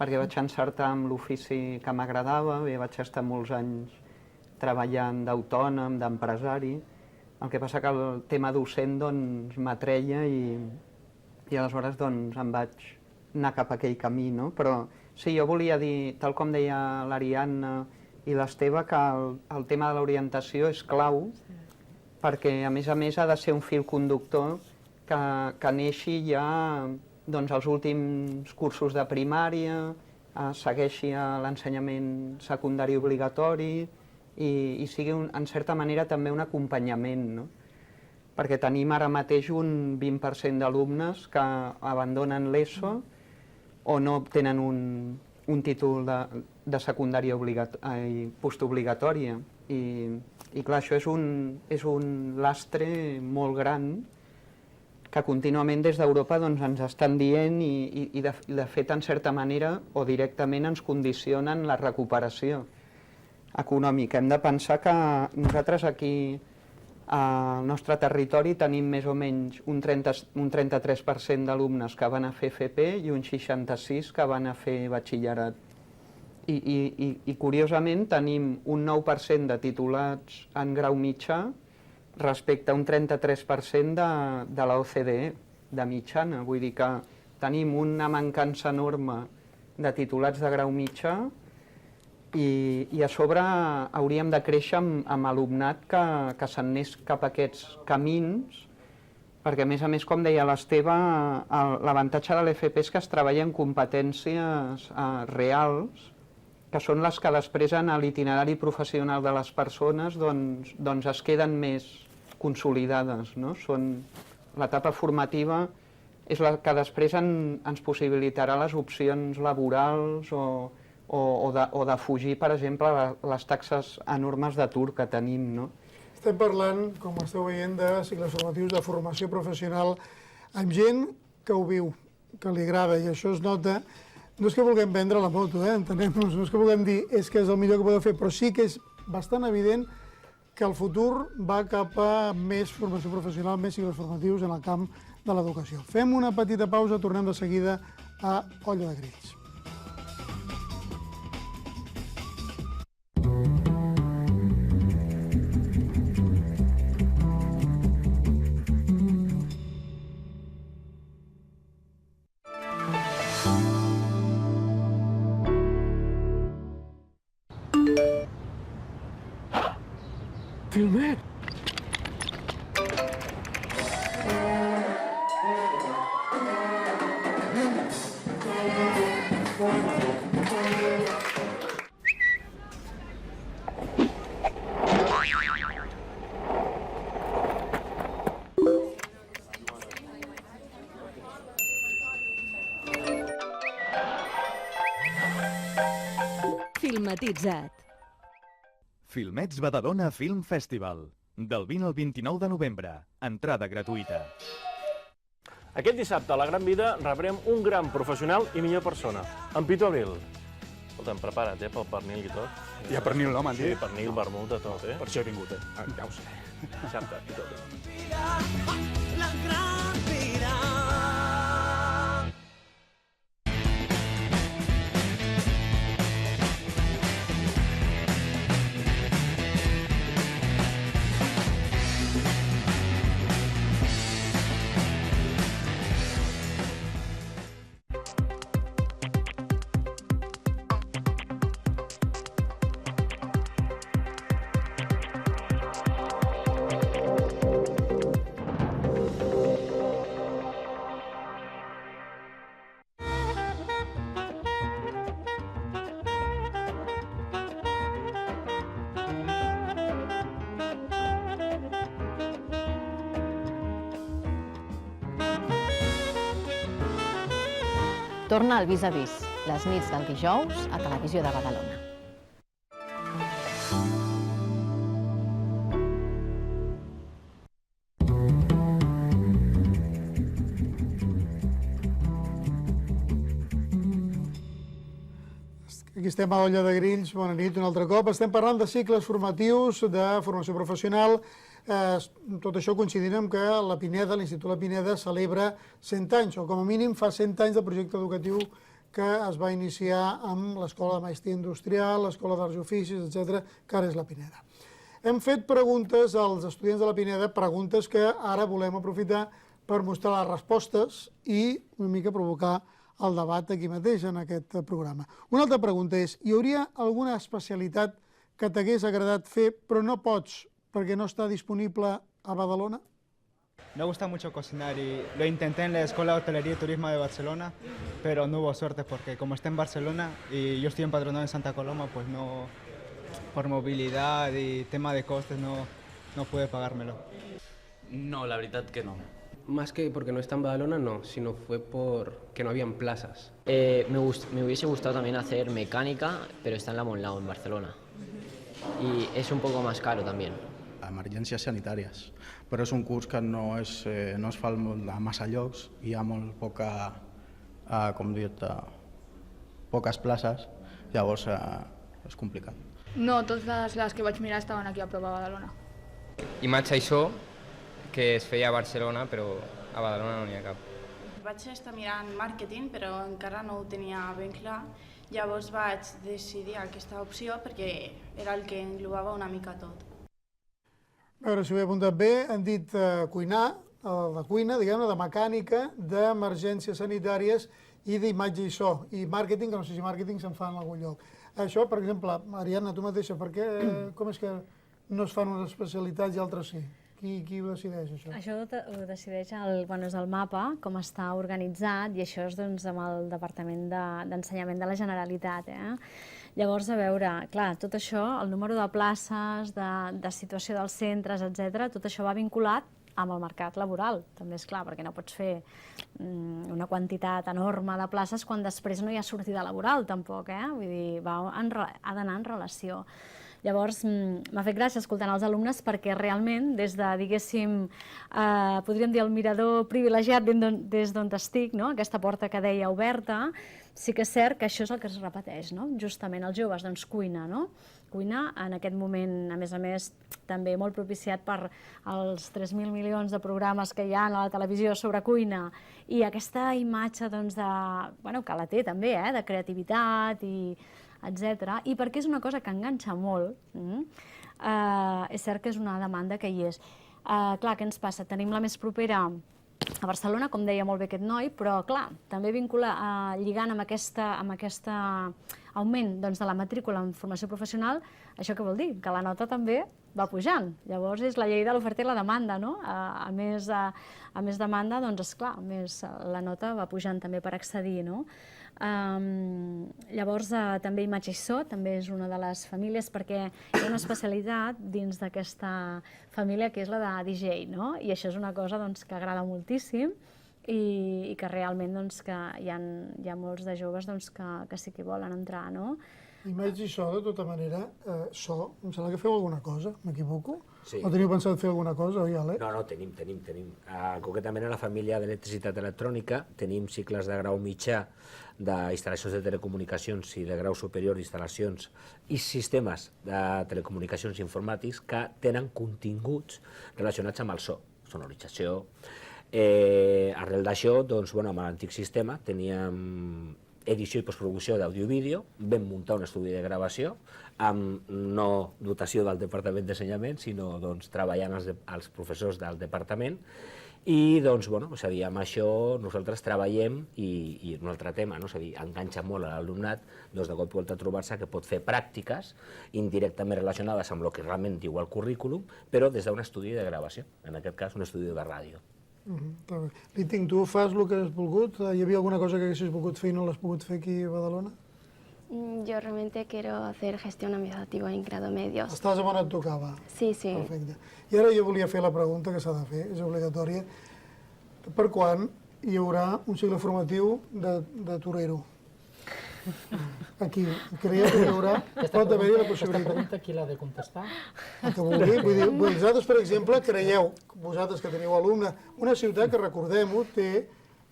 Speaker 6: vaig encertar amb l'ofici que m'agradava, vaig estar molts anys treballant d'autònom, d'empresari. El que passa que el tema docent m'atreia i aleshores em vaig anar cap a aquell camí, no? Però sí, jo volia dir, tal com deia l'Ariadna i l'Esteve, que el tema de l'orientació és clau, perquè a més ha de ser un fil conductor que neixi ja als últims cursos de primària, segueixi l'ensenyament secundari obligatori i sigui en certa manera també un acompanyament, no? Perquè tenim ara mateix un 20% d'alumnes que abandonen l'ESO o no obtenen un títol de secundària postobligatòria. I clar, això és un lastre molt gran que contínuament des d'Europa ens estan dient i de fet, en certa manera, o directament ens condicionen la recuperació econòmica. Hem de pensar que nosaltres aquí al nostre territori tenim més o menys un 33% d'alumnes que van a fer FP i un 66% que van a fer batxillerat. I curiosament tenim un 9% de titulats en grau mitjà respecte a un 33% de l'OCDE, de mitjana. Vull dir que tenim una mancança enorme de titulats de grau mitjà i a sobre hauríem de créixer amb alumnat que se'n anés cap a aquests camins, perquè a més, com deia l'Esteve, l'avantatge de l'FP és que es treballa en competències reals, que són les que després en l'itinerari professional de les persones es queden més consolidades, no? L'etapa formativa és la que després ens possibilitarà les opcions laborals o de fugir, per exemple, les taxes enormes d'atur que tenim, no?
Speaker 1: Estem parlant, com esteu veient, de cicles formatius de formació professional amb gent que ho viu, que li agrada, i això es nota. No és que vulguem vendre la moto, entenem-nos, no és que vulguem dir és que és el millor que podeu fer, però sí que és bastant evident que el futur va cap a més formació professional, més cicles formatius en el camp de l'educació. Fem una petita pausa, tornem de seguida a Olla de Grills. Filmet!
Speaker 12: Filmatitzat.
Speaker 13: Filmets Badalona Film Festival. Del 20 al 29 de novembre. Entrada gratuïta.
Speaker 12: Aquest dissabte a la Gran Vida rebrem un gran professional i millor persona, en Pitu Abril. Escolta'm, prepara't, pel pernil i tot.
Speaker 14: Hi ha pernil, no, m'han dit?
Speaker 12: Sí, pernil, vermut, de tot,
Speaker 14: Per això he vingut, ja ho sé.
Speaker 12: Dissabte, Pitu Abril.
Speaker 15: La Gran Vida.
Speaker 16: Torna al Vis a Vis, les nits del dijous a Televisió de Badalona.
Speaker 1: Aquí estem a Olla de Grills, bona nit un altre cop. Estem parlant de cicles formatius, de formació professional. Tot això coincidint amb que la Pineda, l'Institut La Pineda, celebra 100 anys, o com a mínim fa 100 anys del projecte educatiu que es va iniciar amb l'Escola de Maestria Industrial, l'Escola d'Arts i Oficis, etc., que ara és la Pineda. Hem fet preguntes als estudiants de la Pineda, preguntes que ara volem aprofitar per mostrar les respostes i una mica provocar el debat aquí mateix, en aquest programa. Una altra pregunta és, hi hauria alguna especialitat que t'hagués agradat fer, però no pots perquè no está disponible a Badalona?
Speaker 17: Me gusta mucho cocinar y lo intenté en la Escuela de Hotelería y Turismo de Barcelona, pero no hubo suerte porque como está en Barcelona y yo estoy empadronado en Santa Coloma, pues no, por movilidad y tema de costes no pude pagármelo.
Speaker 9: No, la verdad que no.
Speaker 18: Más que porque no está en Badalona, no, sino fue porque no habían plazas.
Speaker 19: Me hubiese gustado también hacer mecánica, pero está en la Monlau, en Barcelona. Y es un poco más caro también.
Speaker 20: Emergències sanitàries, però és un curs que no es fa a massa llocs, hi ha molt poca, com dir-te, poques places, llavors és complicat.
Speaker 21: No, totes les que vaig mirar estaven aquí a prova a Badalona.
Speaker 22: Imatge això, que es feia a Barcelona, però a Badalona no n'hi ha cap.
Speaker 7: Vaig estar mirant màrqueting, però encara no ho tenia ben clar. Llavors vaig decidir aquesta opció perquè era el que englobava una mica tot.
Speaker 1: A veure si ho he apuntat bé, han dit cuinar, de cuina, diguem-ne, de mecànica, d'emergències sanitàries i d'imatge i so. I màrqueting, que no sé si màrqueting se'n fa en algun lloc. Això, per exemple, Ariadna, tu mateixa, com és que no es fan unes especialitats i altres sí? Qui ho decideix, això?
Speaker 5: Això ho decideix el mapa, com està organitzat, i això és amb el Departament d'Ensenyament de la Generalitat. Llavors, a veure, clar, tot això, el número de places, de situació dels centres, etc., tot això va vinculat amb el mercat laboral, també és clar, perquè no pots fer una quantitat enorme de places quan després no hi ha sortida laboral, tampoc, vull dir, ha d'anar en relació. Llavors, m'ha fet gràcia escoltant els alumnes perquè realment, des de, diguéssim, podríem dir el mirador privilegiat des d'on estic, aquesta porta que deia oberta, sí que és cert que això és el que es repeteix, justament els joves, doncs cuina, cuina en aquest moment, a més, també molt propiciat per els 3.000 milions de programes que hi ha a la televisió sobre cuina i aquesta imatge que la té també, de creativitat i etc. I perquè és una cosa que enganxa molt, és cert que és una demanda que hi és. Clar, què ens passa? Tenim la més propera a Barcelona, com deia molt bé aquest noi, però clar, també lligant amb aquest augment de la matrícula en formació professional, això què vol dir? Que la nota també va pujant. Llavors és la llei de l'oferta i la demanda, no? A més demanda, doncs esclar, la nota va pujant també per accedir, no? Llavors també imatge i so també és una de les famílies perquè hi ha una especialitat dins d'aquesta família que és la de DJ, no? I això és una cosa que agrada moltíssim i que realment hi ha molts de joves que sí que volen entrar, no?
Speaker 1: Imatge i so, de tota manera, so, em sembla que feu alguna cosa, m'equivoco?
Speaker 2: Sí.
Speaker 1: O teniu pensat fer alguna cosa, oi, Àlex?
Speaker 2: No, tenim. Concretament a la família d'electricitat electrònica tenim cicles de grau mitjà d'instal·lacions de telecomunicacions i de grau superior d'instal·lacions i sistemes de telecomunicacions informàtics que tenen continguts relacionats amb el so, sonorització. Arrel d'això, doncs, amb l'antic sistema teníem edició i postproducció d'àudio i vídeo, vam muntar un estudi de gravació amb no dotació del Departament d'Ensenyament, sinó treballant els professors del departament i amb això nosaltres treballem i un altre tema, enganxa molt a l'alumnat de cop i volta a trobar-se que pot fer pràctiques indirectament relacionades amb el que realment diu el currículum, però des d'un estudi de gravació, en aquest cas un estudi de ràdio.
Speaker 1: Líting, tu fas el que has volgut? Hi havia alguna cosa que haguessis volgut fer i no l'has pogut fer aquí a Badalona?
Speaker 4: Yo realmente quiero hacer gestión administrativa en grado medio.
Speaker 1: Estàs on et tocava?
Speaker 4: Sí, sí.
Speaker 1: Perfecte. I ara jo volia fer la pregunta que s'ha de fer, és obligatòria. Per quan hi haurà un cicle formatiu de torero? Aquí, creieu que hi haurà? Pot haver-hi la possibilitat.
Speaker 3: Aquesta pregunta qui l'ha de contestar?
Speaker 1: El que vulgui. Vull dir, vosaltres, per exemple, creieu, vosaltres que teniu alumne, una ciutat que, recordem-ho, té,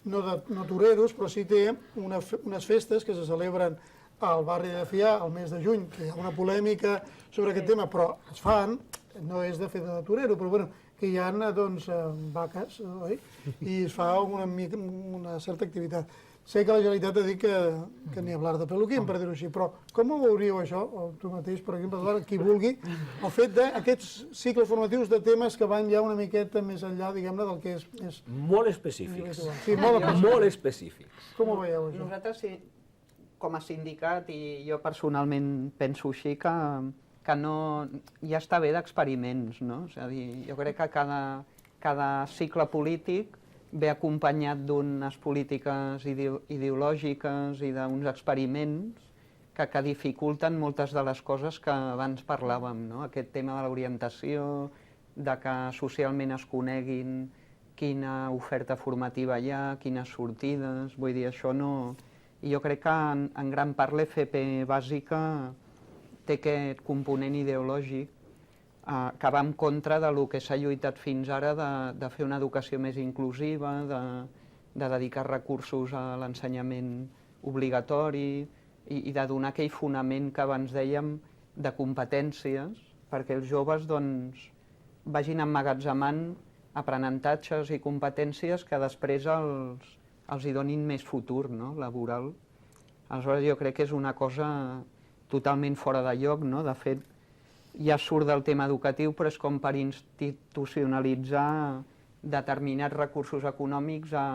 Speaker 1: no toreros, però sí té unes festes que se celebren al barri de Fià al mes de juny, que hi ha una polèmica sobre aquest tema, però es fan, no és de festa de torero, però bueno, que hi ha vaques, oi? I es fa una certa activitat. Sé que la Generalitat ha dit que ni hablar de peluquín, per dir-ho així, però com ho veuríeu això, o tu mateix, per exemple, qui vulgui, el fet d'aquests cicles formatius de temes que van ja una miqueta més enllà, diguem-ne, del que és...
Speaker 2: Molt específics.
Speaker 1: Sí,
Speaker 2: molt específics.
Speaker 1: Com ho veieu, això?
Speaker 6: Nosaltres, com a sindicat, i jo personalment penso així, que no... ja està bé d'experiments, no? És a dir, jo crec que cada cicle polític ve acompanyat d'unes polítiques ideològiques i d'uns experiments que dificulten moltes de les coses que abans parlàvem, no? Aquest tema de l'orientació, de que socialment es coneguin quina oferta formativa hi ha, quines sortides, vull dir, això no... I jo crec que en gran part l'FP bàsica té aquest component ideològic que va en contra del que s'ha lluitat fins ara de fer una educació més inclusiva, de dedicar recursos a l'ensenyament obligatori i de donar aquell fonament que abans dèiem de competències perquè els joves vagin emmagatzemant aprenentatges i competències que després els hi donin més futur, no? Laboral. Aleshores jo crec que és una cosa totalment fora de lloc, no? De fet, ja surt del tema educatiu, però és com per institucionalitzar determinats recursos econòmics a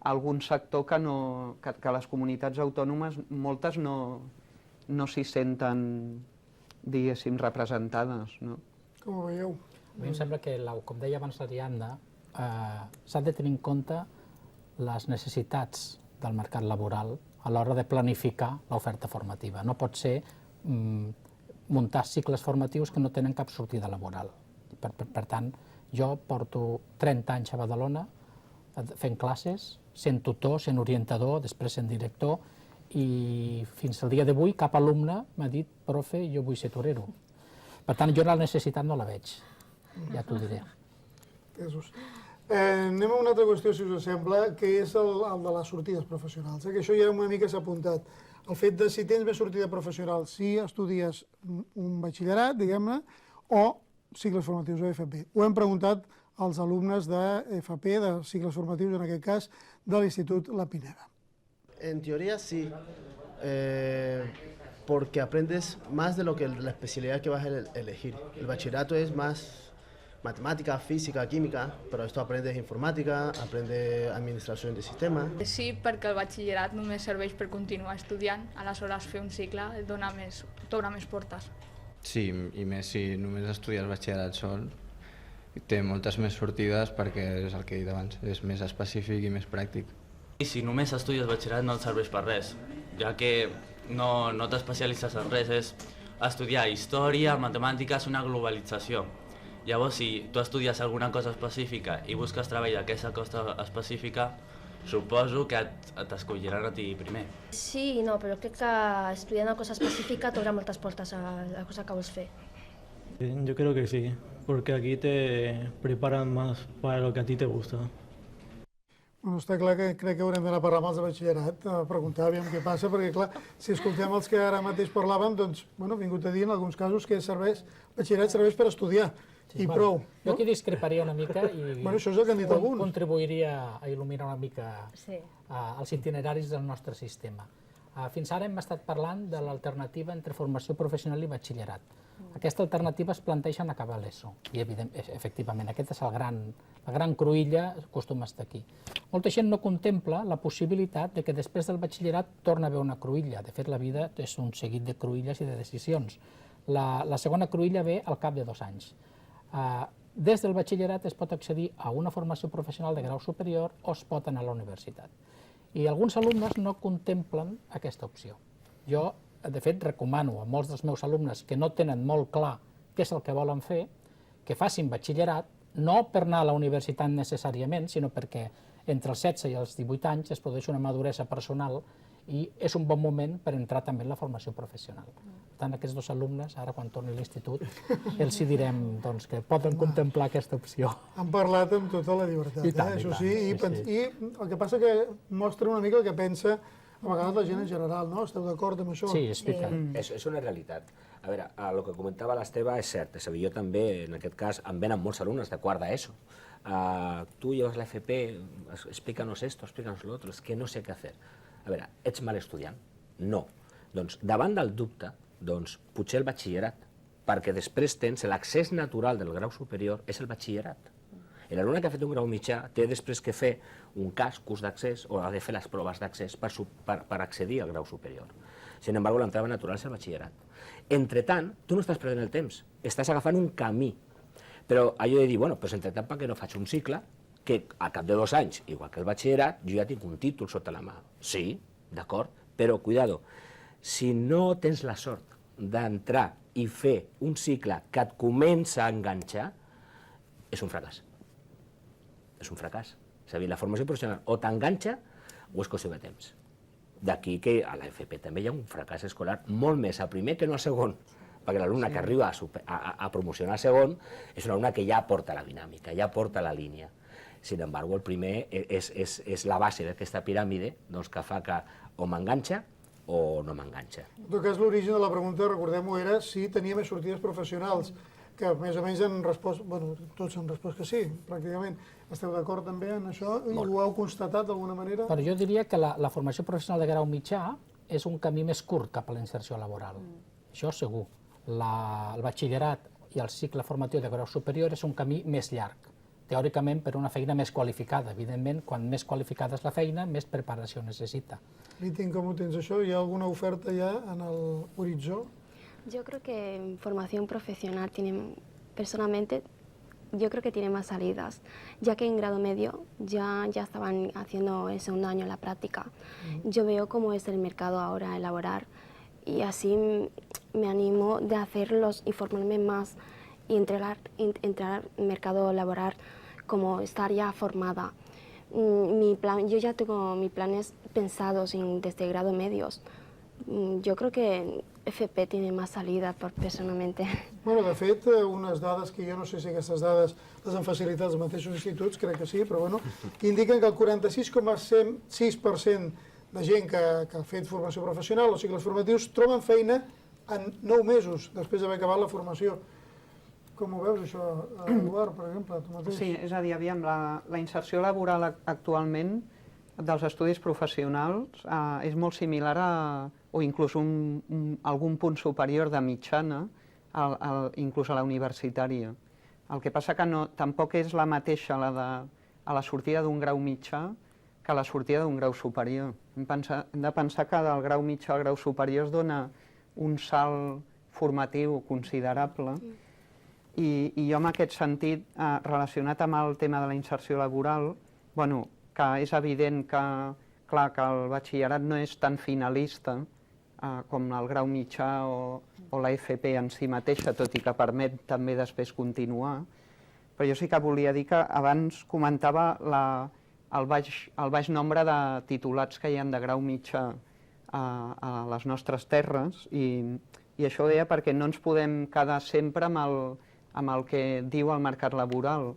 Speaker 6: algun sector que les comunitats autònomes, moltes no s'hi senten, diguéssim, representades. No?
Speaker 1: Com ho veieu?
Speaker 3: A mi em sembla que, com deia abans l'Ariadna, s'ha de tenir en compte les necessitats del mercat laboral a l'hora de planificar l'oferta formativa. No pot ser muntar cicles formatius que no tenen cap sortida laboral. Per tant, jo porto 30 anys a Badalona fent classes, sent tutor, sent orientador, després sent director, i fins al dia d'avui cap alumne m'ha dit, profe, jo vull ser torero. Per tant, jo la necessitat no la veig, ja t'ho diré.
Speaker 1: Jesús. Anem a una altra qüestió, si us sembla, que és el de les sortides professionals, que això ja una mica s'ha apuntat. El fet de si tens més sortida professional, si estudies un batxillerat, diguem-ne, o cicles formatius de FP. Ho hem preguntat als alumnes de FP, de cicles formatius, en aquest cas, de l'Institut La Pineda.
Speaker 8: En teoría sí, porque aprendes más de lo que la especialidad que vas a elegir. El bachillerato es más matemática, física, química, però esto aprendes informàtica, aprendes administració de sistemes.
Speaker 21: Sí, perquè el batxillerat només serveix per continuar estudiant, aleshores fer un cicle t'obre més portes.
Speaker 18: Sí, i més si només estudies batxillerat sol, té moltes més sortides perquè és el que he dit abans, és més específic i més pràctic.
Speaker 9: I si només estudies batxillerat no et serveix per res, ja que no t'especialitzes en res, és estudiar història, matemàtiques, una globalització. Llavors, si tu estudies alguna cosa específica i busques treball d'aquesta cosa específica, suposo que t'escolliran a ti primer.
Speaker 10: Sí i no, però crec que estudiant una cosa específica t'obre moltes portes a la cosa que vols fer.
Speaker 11: Yo creo que sí, porque aquí te preparan más para lo que a ti te gusta.
Speaker 1: Bueno, està clar que crec que haurem d'anar a parlar amb els de batxillerat, a preguntar aviam què passa, perquè clar, si escoltem els que ara mateix parlàvem, doncs, bueno, vingut a dir en alguns casos que batxillerat serveix per estudiar, i prou.
Speaker 3: Jo aquí discreparia una mica i
Speaker 1: això és el que han dit alguns.
Speaker 3: Contribuiria a il·luminar una mica els itineraris del nostre sistema. Fins ara hem estat parlant de l'alternativa entre formació professional i batxillerat. Aquesta alternativa es planteja en acabar l'ESO, i efectivament, aquesta és la gran cruïlla, acostuma a estar aquí. Molta gent no contempla la possibilitat de que després del batxillerat torna a haver una cruïlla. De fet, la vida és un seguit de cruïlles i de decisions. La segona cruïlla ve al cap de 2 anys. Des del batxillerat es pot accedir a una formació professional de grau superior o es pot anar a la universitat. I alguns alumnes no contemplen aquesta opció. Jo, de fet, recomano a molts dels meus alumnes que no tenen molt clar què és el que volen fer, que facin batxillerat, no per anar a la universitat necessàriament, sinó perquè entre els 16 i els 18 anys es produeix una maduresa personal i és un bon moment per entrar també en la formació professional. Per tant, aquests 2 alumnes, ara quan torni a l'institut, els hi direm que poden contemplar aquesta opció.
Speaker 1: Han parlat amb tota la llibertat, això sí, i el que passa que mostra una mica el que pensa a vegades la gent en general, no? Esteu d'acord amb això?
Speaker 3: Sí, explica.
Speaker 2: És una realitat. A veure, el que comentava l'Esteve és cert, és a dir, jo també, en aquest cas, em venen molts alumnes de quart d'ESO. Tu llevas la FP, explícanos esto, explícanos lo otro, és que no sé què fer. A veure, ets mal estudiant? No. Doncs davant del dubte, doncs potser el batxillerat, perquè després tens l'accés natural del grau superior, és el batxillerat. L'alumne que ha fet un grau mitjà té després que fer un curs d'accés o ha de fer les proves d'accés per accedir al grau superior. Sin embargo, l'entrada natural és el batxillerat. Entretant, tu no estàs perdent el temps, estàs agafant un camí. Però allò de dir, bueno, doncs entretant perquè no faig un cicle, que al cap de 2 anys, igual que el batxillerat, jo ja tinc un títol sota la mà. Sí, d'acord, però cuidado, si no tens la sort d'entrar i fer un cicle que et comença a enganxar, és un fracàs. És un fracàs. És a dir, la formació professional o t'enganxa o és qüestió de temps. D'aquí que a la FP també hi ha un fracàs escolar molt més a primer que no a segon, perquè l'alumne que arriba a promocionar a segon és un alumne que ja porta la dinàmica, ja porta la línia. Sin embargo, el primer és la base d'aquesta piràmide que fa que o m'enganxa o no m'enganxa.
Speaker 1: En tot cas, l'origen de la pregunta, recordem-ho, era si tenia més sortides professionals, que més o menys han respost, bueno, tots han respost que sí, pràcticament. Esteu d'acord també en això? I ho heu constatat d'alguna manera?
Speaker 3: Però jo diria que la formació professional de grau mitjà és un camí més curt cap a la inserció laboral. Això segur. El batxillerat i el cicle formatiu de grau superior és un camí més llarg, teòricament per una feina més qualificada. Evidentment, quan més qualificada és la feina, més preparació necessita.
Speaker 1: Litin, com ho tens això? Hi ha alguna oferta ja en l'horitzó?
Speaker 4: Yo creo que formación profesional personalmente, yo creo que tiene más salidas, ya que en grado medio ya estaban haciendo el segundo año la práctica. Yo veo cómo es el mercado ahora laboral y así me animo de hacerlos y formarme más y entrar al mercado laboral como estar ya formada. Yo ya tengo mis planes pensados desde grado medios. Jo crec que FP tiene más salida personalment.
Speaker 1: Bueno, de fet, unes dades que jo no sé si aquestes dades les han facilitat els mateixos instituts, crec que sí, però bueno, que indiquen que el 46,6% de gent que ha fet formació professional o cicles formatius troben feina en 9 mesos després d'haver acabat la formació. Com ho veus, això, Eduard, per exemple, tu mateix?
Speaker 6: Sí, és a dir, aviam, la inserció laboral actualment dels estudis professionals és molt similar o inclús algun punt superior de mitjana, inclús a la universitària. El que passa que tampoc és la mateixa a la sortida d'un grau mitjà que a la sortida d'un grau superior. Hem de pensar que del grau mitjà al grau superior es dona un salt formatiu considerable i jo en aquest sentit, relacionat amb el tema de la inserció laboral, bueno, que és evident que el batxillerat no és tan finalista com el grau mitjà o la FP en si mateixa, tot i que permet també després continuar. Però jo sí que volia dir que abans comentava el baix nombre de titulats que hi ha de grau mitjà a les nostres terres i això ho deia perquè no ens podem quedar sempre amb el que diu el mercat laboral.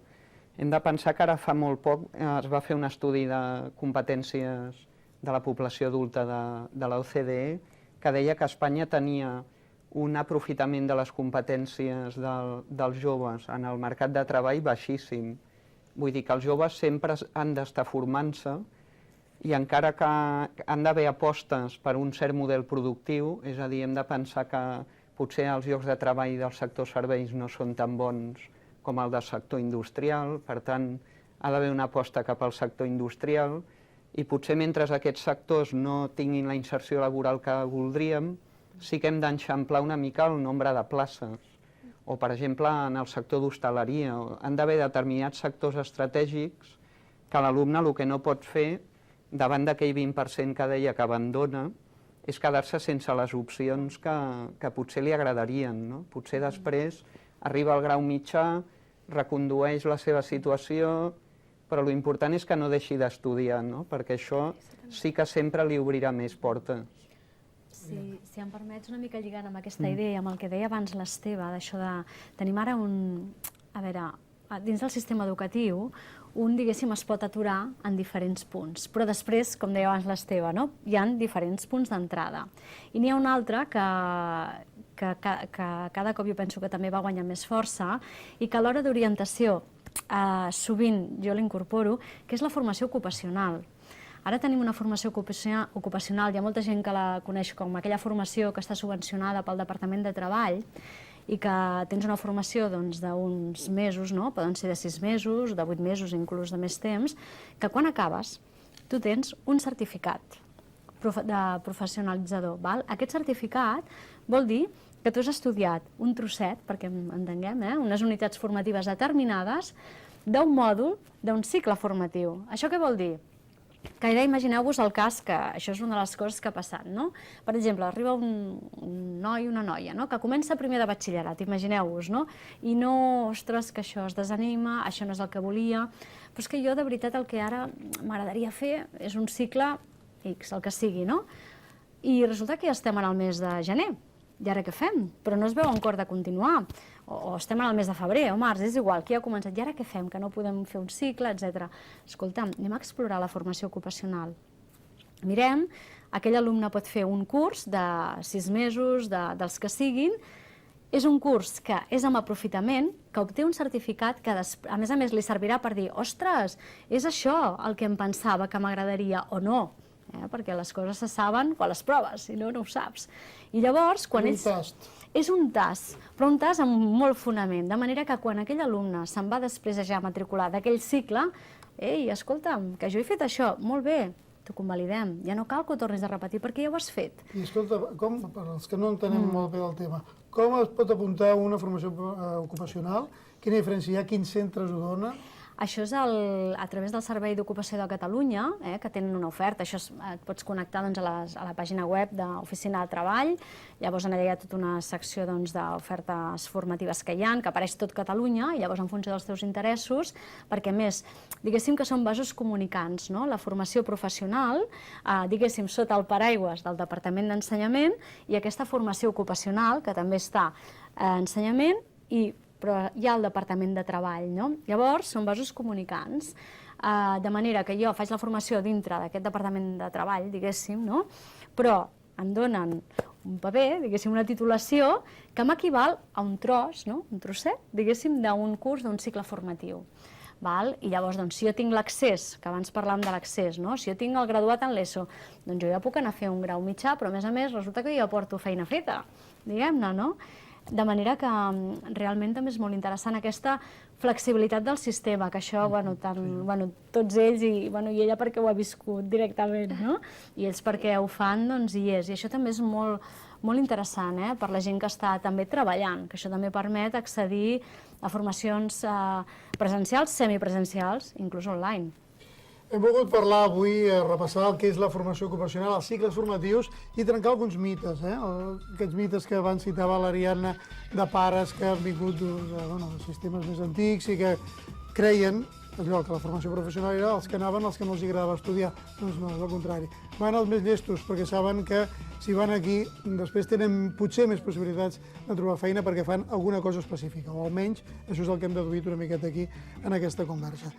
Speaker 6: Hem de pensar que ara fa molt poc es va fer un estudi de competències de la població adulta de l'OCDE que deia que Espanya tenia un aprofitament de les competències dels joves en el mercat de treball baixíssim. Vull dir que els joves sempre han d'estar formant-se i encara que han d'haver apostes per un cert model productiu, és a dir, hem de pensar que potser els llocs de treball del sector serveis no són tan bons com el del sector industrial, per tant, ha d'haver una aposta cap al sector industrial i potser mentre aquests sectors no tinguin la inserció laboral que voldríem, sí que hem d'enxamplar una mica el nombre de places. O, per exemple, en el sector d'hostaleria. Han d'haver determinats sectors estratègics que l'alumne el que no pot fer davant d'aquell 20% que deia que abandona és quedar-se sense les opcions que potser li agradarien. No? Potser després arriba al grau mitjà, recondueix la seva situació, però l'important és que no deixi d'estudiar, no? Perquè això sí que sempre li obrirà més portes.
Speaker 5: Si em permets una mica lligant amb aquesta idea, amb el que deia abans l'Esteve, d'això de... Tenim ara a veure, dins del sistema educatiu, diguéssim, es pot aturar en diferents punts, però després, com deia abans l'Esteve, hi ha diferents punts d'entrada. I n'hi ha un altre que cada cop jo penso que també va guanyar més força i que a l'hora d'orientació sovint jo l'incorporo, que és la formació ocupacional. Ara tenim una formació ocupacional, hi ha molta gent que la coneix com aquella formació que està subvencionada pel Departament de Treball i que tens una formació d'uns mesos, poden ser de 6 mesos, de 8 mesos, inclús de més temps, que quan acabes tu tens un certificat de professionalitzador. Aquest certificat vol dir que tu has estudiat un trosset, perquè entenguem, unes unitats formatives determinades d'un mòdul d'un cicle formatiu. Això què vol dir? Que ara imagineu-vos el cas que això és una de les coses que ha passat, no? Per exemple, arriba un noi, una noia, que comença primer de batxillerat, imagineu-vos, no? I no, ostres, que això es desanima, això no és el que volia, però és que jo de veritat el que ara m'agradaria fer és un cicle X, el que sigui, no? I resulta que ja estem en el mes de gener, i ara què fem? Però no es veu en cor de continuar. O estem en el mes de febrer o març, és igual, qui ha començat, i ara què fem? Que no podem fer un cicle, etc. Escolta'm, anem a explorar la formació ocupacional. Mirem, aquell alumne pot fer un curs de 6 mesos, dels que siguin, és un curs que és amb aprofitament, que obté un certificat que, a més li servirà per dir, ostres, és això el que em pensava que m'agradaria o no, perquè les coses se saben quan les proves, si no, no ho saps. I llavors, quan ells... És un tast, però un tast amb molt fonament, de manera que quan aquell alumne se'n va després a ja matricular d'aquell cicle, ei, escolta'm, que jo he fet això, molt bé, t'ho convalidem, ja no cal que ho tornis a repetir perquè ja ho has fet.
Speaker 1: I escolta, per als que no entenem molt bé del tema, com es pot apuntar a una formació ocupacional? Quina diferència hi ha? Quins centres ho dona?
Speaker 5: Això és a través del Servei d'Ocupació de Catalunya, que tenen una oferta. Això et pots connectar a la pàgina web de l'Oficina de Treball, llavors allà hi ha tota una secció d'ofertes formatives que hi ha, que apareix tot Catalunya, i llavors en funció dels teus interessos, perquè a més, diguéssim que són vasos comunicants, la formació professional, diguéssim, sota el paraigües del Departament d'Ensenyament, i aquesta formació ocupacional, que també està a Ensenyament, però hi ha el Departament de Treball, no? Llavors, són vasos comunicants, de manera que jo faig la formació dintre d'aquest Departament de Treball, diguéssim, no? Però em donen un paper, diguéssim, una titulació, que m'equival a un tros, no? Un trosset, diguéssim, d'un curs, d'un cicle formatiu. I llavors, si jo tinc l'accés, que abans parlàvem de l'accés, si jo tinc el graduat en l'ESO, doncs jo ja puc anar a fer un grau mitjà, però a més resulta que jo porto feina feta, diguem-ne, no? De manera que realment també és molt interessant aquesta flexibilitat del sistema, que això, tots ells, i ella perquè ho ha viscut directament, no? I ells perquè ho fan, doncs hi és. I això també és molt interessant per la gent que està també treballant, que això també permet accedir a formacions presencials, semipresencials, inclús online.
Speaker 1: Hem volgut parlar avui, repassar el que és la formació ocupacional, els cicles formatius i trencar alguns mites, aquests mites que abans citava l'Ariadna de pares que han vingut de sistemes més antics i que creien allò que la formació professional era els que anaven els que no els agradava estudiar. Doncs no, és el contrari. Van els més llestos, perquè saben que si van aquí després tenen potser més possibilitats de trobar feina perquè fan alguna cosa específica, o almenys això és el que hem deduït una miqueta aquí en aquesta conversa.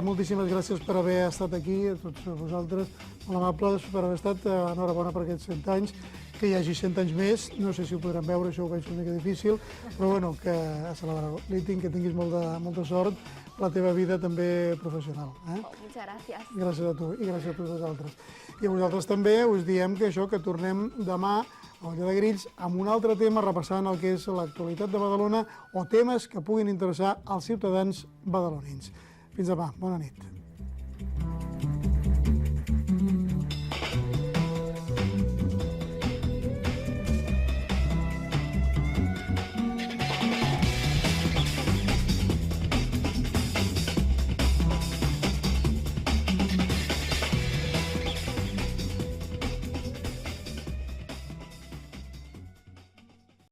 Speaker 1: Moltíssimes gràcies per haver estat aquí, a tots vosaltres, molt amables per haver estat, enhorabona per aquests 100 anys, que hi hagi 100 anys més, no sé si ho podrem veure, això ho veig una mica difícil, però bueno, que a celebrar-ho. Liting, que tinguis molta sort, la teva vida també professional.
Speaker 4: Muchas gracias.
Speaker 1: Gràcies a tu i gràcies a tots vosaltres. I a vosaltres també us diem que això, que tornem demà al Dia de Grills amb un altre tema repassant el que és l'actualitat de Badalona o temes que puguin interessar als ciutadans badalonins. Fins demà, bona nit.